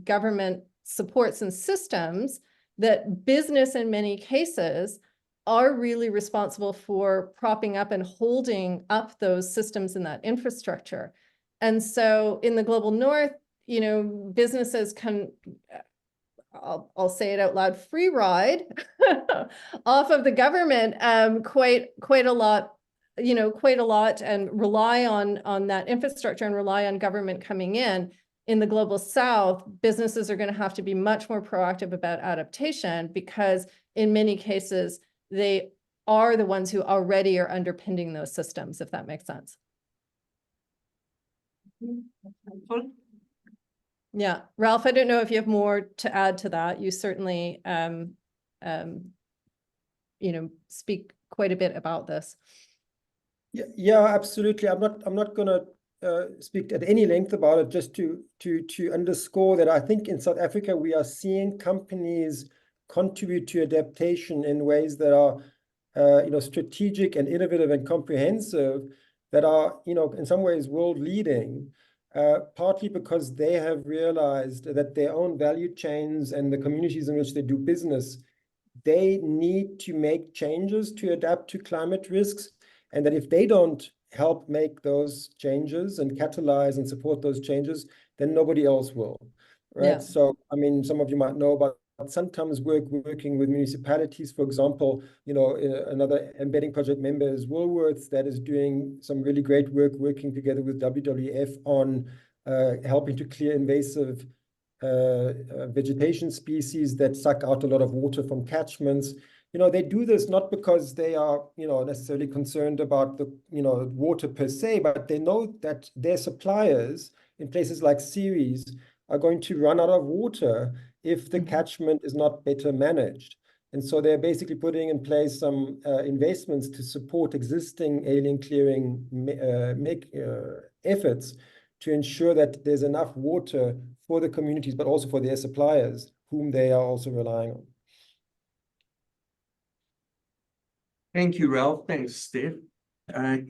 government supports and systems, that business in many cases are really responsible for propping up and holding up those systems and that infrastructure. And so in the global North, you know, businesses can, I'll say it out loud, free ride off of the government quite a lot, you know, quite a lot, and rely on that infrastructure and rely on government coming in. In the global South, businesses are going to have to be much more proactive about adaptation, because in many cases, they are the ones who already are underpinning those systems, if that makes sense. Yeah, Ralph, I don't know if you have more to add to that. You certainly, you know, speak quite a bit about this. Yeah, absolutely. I'm not going to speak at any length about it, just to underscore that I think in South Africa we are seeing companies contribute to adaptation in ways that are you know, strategic and innovative and comprehensive, that are, you know, in some ways world leading, partly because they have realized that their own value chains and the communities in which they do business, they need to make changes to adapt to climate risks, and that if they don't help make those changes and catalyze and support those changes, then nobody else will, right? Yeah. So, I mean, some of you might know about sometimes working with municipalities, for example. You know, another embedding project member is Woolworths, that is doing some really great work working together with WWF on helping to clear invasive vegetation species that suck out a lot of water from catchments. You know, they do this not because they are, you know, necessarily concerned about the, you know, water per se, but they know that their suppliers in places like Ceres are going to run out of water if the catchment is not better managed. And so they're basically putting in place some investments to support existing alien clearing efforts to ensure that there's enough water for the communities, but also for their suppliers, whom they are also relying on. Thank you, Ralph. Thanks, Steve.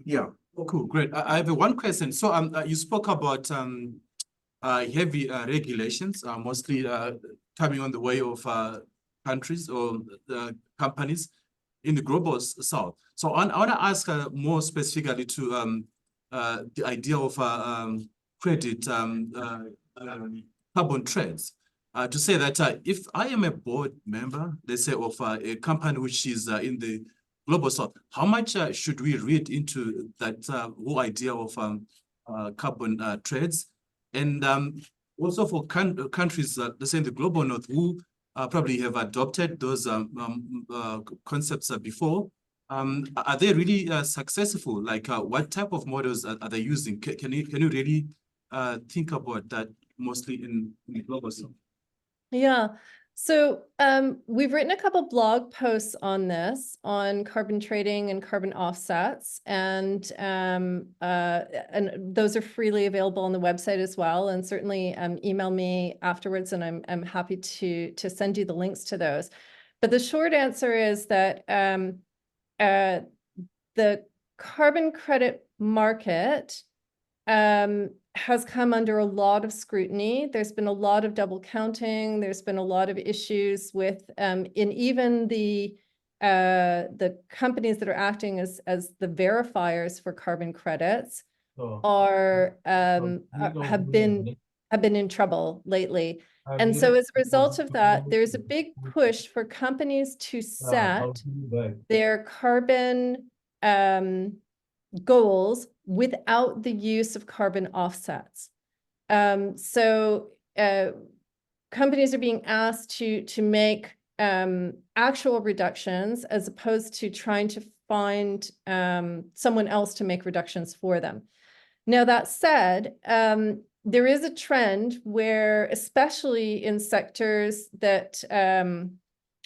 Yeah. Cool, great. I have one question. So you spoke about heavy regulations, mostly coming on the way of countries or companies in the global South. So I want to ask more specifically to the idea of credit carbon trades. To say that if I am a board member, let's say, of a company which is in the global South, how much should we read into that whole idea of carbon trades? And also for countries, let's say in the global North, who probably have adopted those concepts before, are they really successful? Like what type of models are they using? Can you really think about that mostly in the global South? Yeah. So we've written a couple blog posts on this, on carbon trading and carbon offsets, and those are freely available on the website as well. And certainly email me afterwards, and I'm happy to send you the links to those. But the short answer is that the carbon credit market has come under a lot of scrutiny. There's been a lot of double counting. There's been a lot of issues with, in even the companies that are acting as the verifiers for carbon credits have been in trouble lately. And so as a result of that, there's a big push for companies to set their carbon goals without the use of carbon offsets. Companies are being asked to make actual reductions as opposed to trying to find someone else to make reductions for them. Now, that said, there is a trend where, especially in sectors that are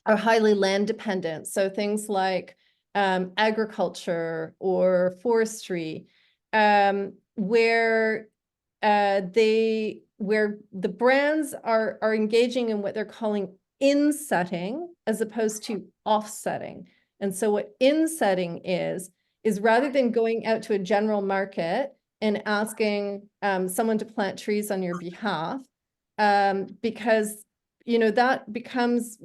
highly land dependent, so things like agriculture or forestry, where the brands are engaging in what they're calling insetting as opposed to offsetting. And so what insetting is rather than going out to a general market and asking someone to plant trees on your behalf, because, you know, that becomes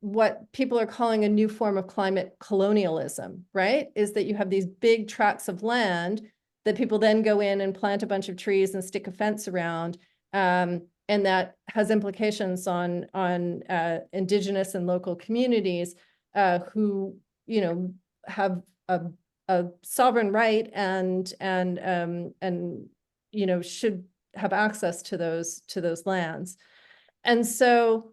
what people are calling a new form of climate colonialism, right? Is that you have these big tracts of land that people then go in and plant a bunch of trees and stick a fence around. And that has implications on indigenous and local communities who, you know, have a sovereign right and you know, should have access to those lands. And so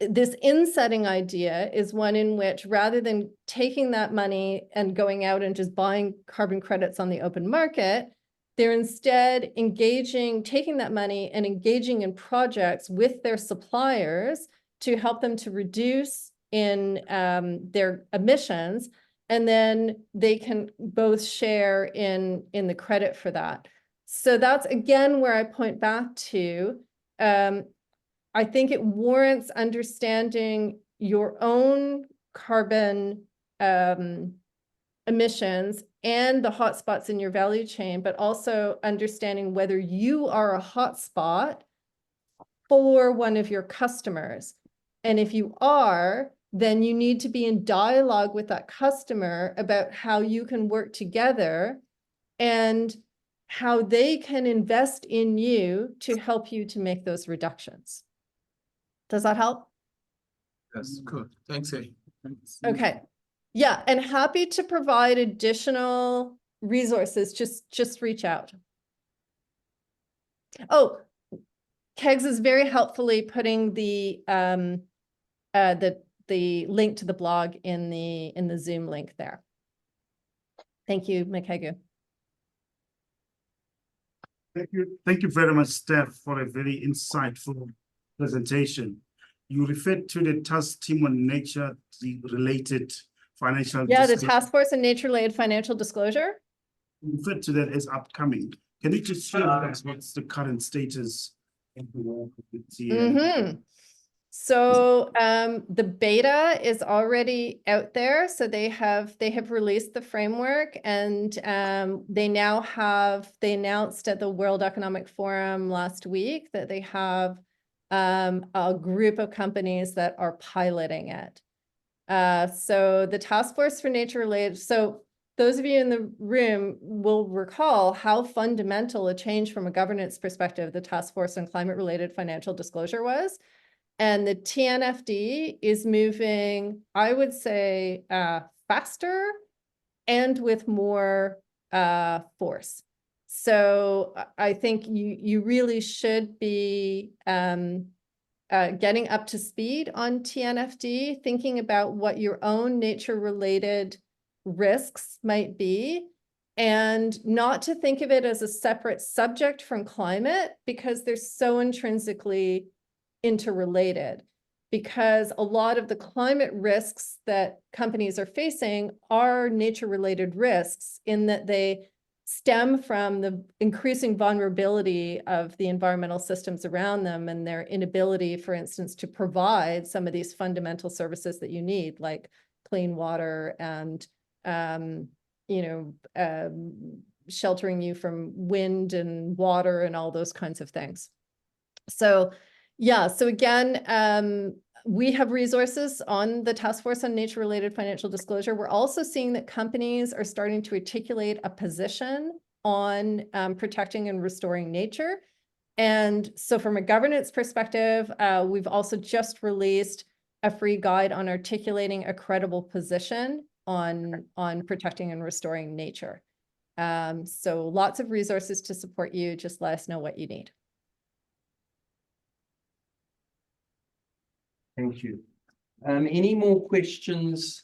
this insetting idea is one in which, rather than taking that money and going out and just buying carbon credits on the open market, they're instead taking that money and engaging in projects with their suppliers to help them to reduce in their emissions, and then they can both share in the credit for that. So that's again where I point back to, I think it warrants understanding your own carbon emissions and the hotspots in your value chain, but also understanding whether you are a hotspot for one of your customers. And if you are, then you need to be in dialogue with that customer about how you can work together and how they can invest in you to help you to make those reductions. Does that help? Yes, good. Thanks, A. Okay. Yeah, and happy to provide additional resources. Just reach out. Oh, Kegs is very helpfully putting the link to the blog in the Zoom link there. Thank you, Makegu. Thank you very much, Steph, for a very insightful presentation. You referred to the task team on nature-related financial. Yeah, the task force on nature-related financial disclosure. You referred to that as upcoming. Can you just share with us what's the current status of the work of the TN? So the beta is already out there. So they have released the framework, and they announced at the World Economic Forum last week that they have a group of companies that are piloting it. So the task force for nature related, so those of you in the room will recall how fundamental a change from a governance perspective the task force on climate related financial disclosure was. And the TNFD is moving, I would say, faster and with more force. So I think you really should be getting up to speed on TNFD, thinking about what your own nature-related risks might be, and not to think of it as a separate subject from climate, because they're so intrinsically interrelated. Because a lot of the climate risks that companies are facing are nature-related risks, in that they stem from the increasing vulnerability of the environmental systems around them and their inability, for instance, to provide some of these fundamental services that you need, like clean water and, sheltering you from wind and water and all those kinds of things. So, yeah, so again, we have resources on the Task Force on Nature-Related Financial Disclosure. We're also seeing that companies are starting to articulate a position on protecting and restoring nature. And so from a governance perspective, we've also just released a free guide on articulating a credible position on protecting and restoring nature. So lots of resources to support you. Just let us know what you need. Thank you. Any more questions?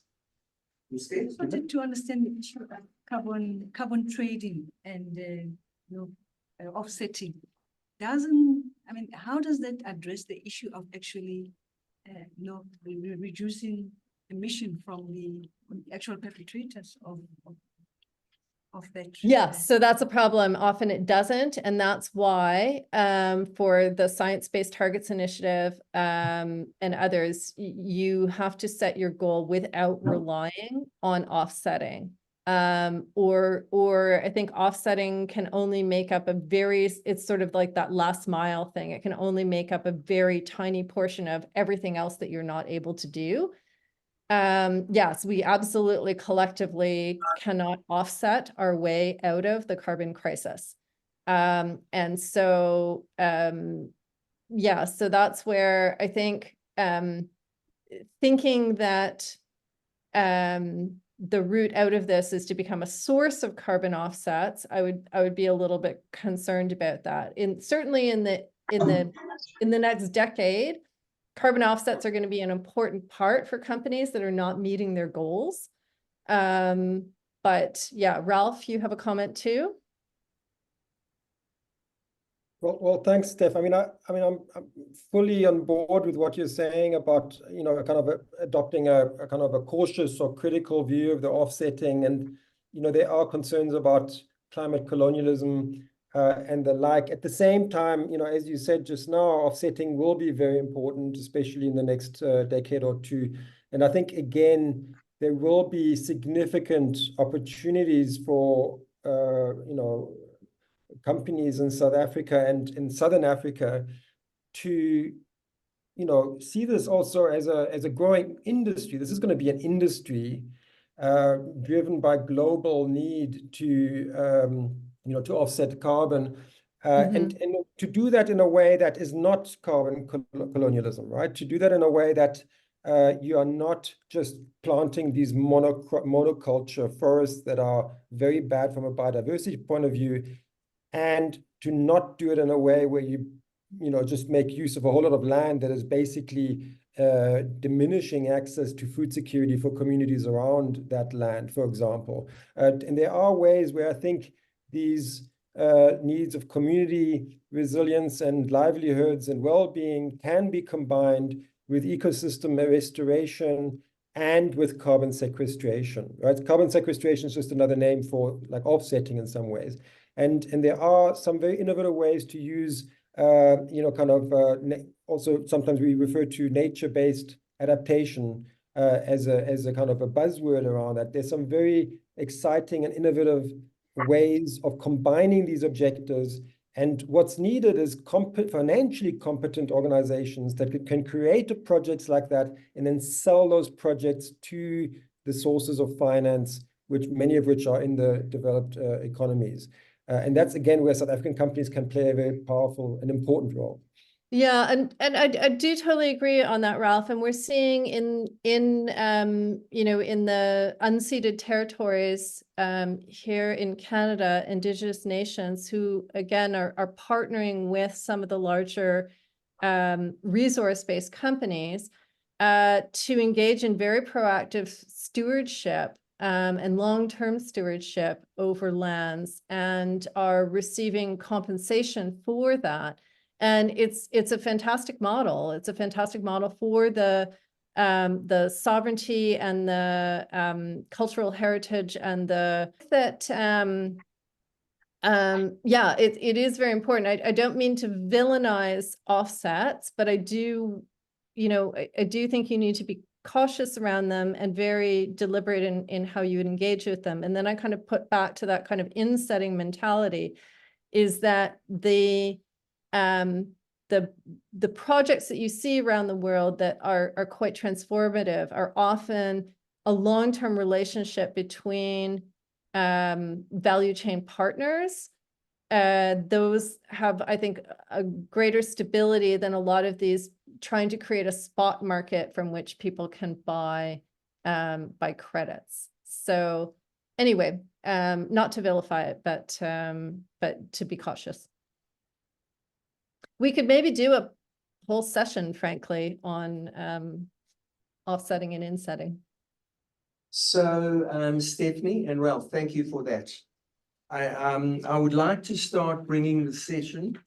I wanted to understand the issue of carbon trading and offsetting. How does that address the issue of actually reducing emission from the actual perpetrators of that? Yes, so that's a problem. Often it doesn't, and that's why for the Science-Based Targets Initiative and others, you have to set your goal without relying on offsetting. Or I think offsetting can only make up it's sort of like that last mile thing. It can only make up a very tiny portion of everything else that you're not able to do. Yes, we absolutely collectively cannot offset our way out of the carbon crisis. And so, yeah, so that's where I think thinking that the route out of this is to become a source of carbon offsets, I would be a little bit concerned about that. Certainly in the next decade, carbon offsets are going to be an important part for companies that are not meeting their goals. But yeah, Ralph, you have a comment too? Well, thanks, Steph. I'm fully on board with what you're saying about, kind of adopting a kind of a cautious or critical view of the offsetting. And, there are concerns about climate colonialism and the like. At the same time, as you said just now, offsetting will be very important, especially in the next decade or two. And I think, again, there will be significant opportunities for, companies in South Africa and in Southern Africa to, see this also as a growing industry. This is going to be an industry driven by global need to offset carbon and to do that in a way that is not carbon colonialism, right? To do that in a way that you are not just planting these monoculture forests that are very bad from a biodiversity point of view, and to not do it in a way where you just make use of a whole lot of land that is basically diminishing access to food security for communities around that land, for example. And there are ways where I think these needs of community resilience and livelihoods and well-being can be combined with ecosystem restoration and with carbon sequestration, right? Carbon sequestration is just another name for like offsetting in some ways. And there are some very innovative ways to use, also sometimes we refer to nature-based adaptation as a kind of a buzzword around that. There's some very exciting and innovative ways of combining these objectives. And what's needed is financially competent organizations that can create projects like that and then sell those projects to the sources of finance, many of which are in the developed economies. And that's, again, where South African companies can play a very powerful and important role. Yeah, and I do totally agree on that, Ralph. And we're seeing in the unceded territories here in Canada, Indigenous nations who, again, are partnering with some of the larger resource-based companies to engage in very proactive stewardship and long-term stewardship over lands, and are receiving compensation for that. And it's a fantastic model. It's a fantastic model for the sovereignty and the cultural heritage and yeah, it is very important. I don't mean to villainize offsets, but I do think you need to be cautious around them and very deliberate in how you would engage with them. And then I kind of put back to that kind of in-setting mentality is that the projects that you see around the world that are quite transformative are often a long-term relationship between value chain partners those have, I think, a greater stability than a lot of these trying to create a spot market from which people can buy credits. So anyway, not to vilify it, but to be cautious. We could maybe do a whole session, frankly, on offsetting and insetting. So Stephanie and Ralph, thank you for that. I would like to start bringing the session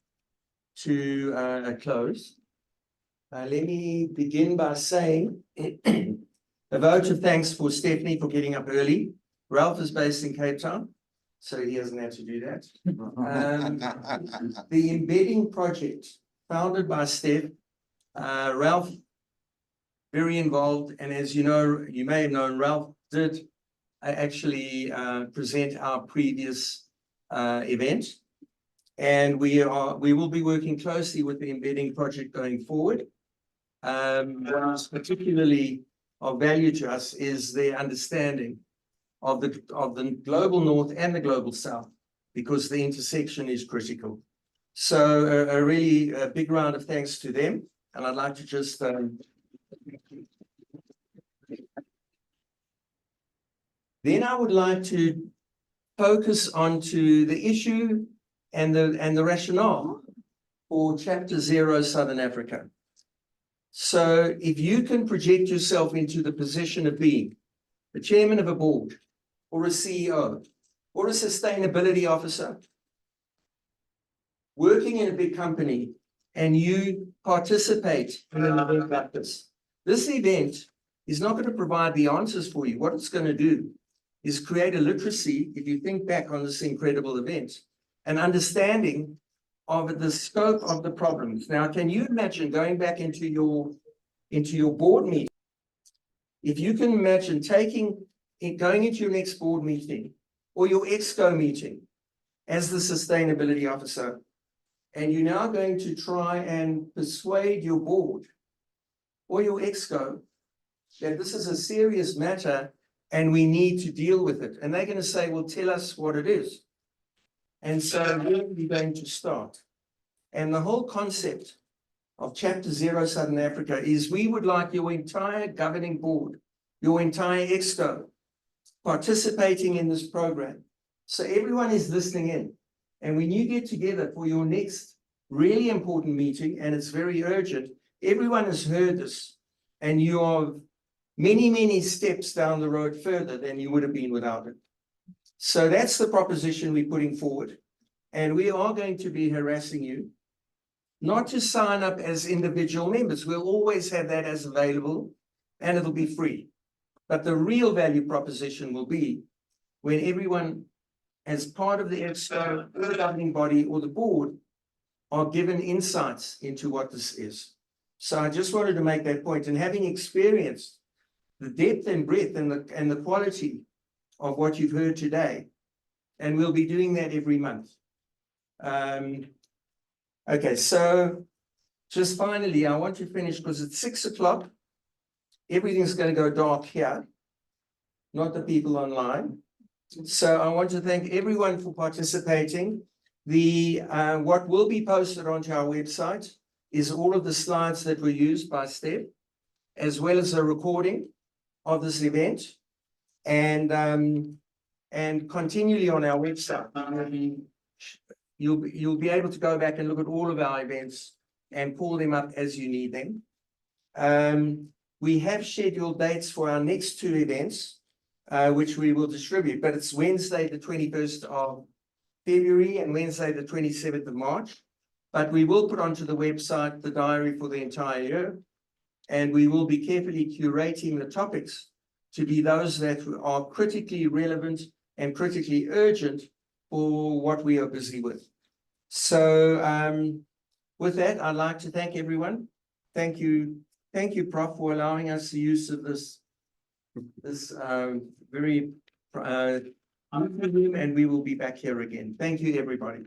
to a close. Let me begin by saying a vote of thanks for Stephanie for getting up early. Ralph is based in Cape Town, so he hasn't had to do that. The embedding project founded by Steph, Ralph, very involved, and as you know, you may have known, Ralph did actually present our previous event, and we will be working closely with the embedding project going forward. What is particularly of value to us is their understanding of the global north and the global south, because the intersection is critical. So a really big round of thanks to them, and I'd like to just then I would like to focus onto the issue and the rationale for Chapter 0 Southern Africa. So if you can project yourself into the position of being the chairman of a board, or a CEO, or a sustainability officer, working in a big company, and you participate in an event like this, this event is not going to provide the answers for you. What it's going to do is create a literacy, if you think back on this incredible event, an understanding of the scope of the problems. Now, can you imagine going back into your board meeting? If you can imagine going into your next board meeting or your exco meeting as the sustainability officer, and you're now going to try and persuade your board or your exco that this is a serious matter and we need to deal with it. And they're going to say, well, tell us what it is. And so where are we going to start? And the whole concept of Chapter 0 Southern Africa is we would like your entire governing board, your entire exco, participating in this program. So everyone is listening in. And when you get together for your next really important meeting, and it's very urgent, everyone has heard this, and you are many, many steps down the road further than you would have been without it. So that's the proposition we're putting forward. And we are going to be harassing you, not to sign up as individual members. We'll always have that as available, and it'll be free. But the real value proposition will be when everyone, as part of the EXCO, or the governing body, or the board, are given insights into what this is. So I just wanted to make that point, and having experienced the depth and breadth and the quality of what you've heard today, and we'll be doing that every month. Okay, so just finally, I want to finish because it's 6 o'clock. Everything's going to go dark here, not the people online. So I want to thank everyone for participating. What will be posted onto our website is all of the slides that were used by Steph, as well as a recording of this event, and continually on our website. You'll be able to go back and look at all of our events and pull them up as you need them. We have scheduled dates for our next 2 events, which we will distribute, but it's Wednesday, the 21st of February and Wednesday, the 27th of March. But we will put onto the website the diary for the entire year, and we will be carefully curating the topics to be those that are critically relevant and critically urgent for what we are busy with. So with that, I'd like to thank everyone. Thank you, Prof, for allowing us the use of this very room, and we will be back here again. Thank you, everybody.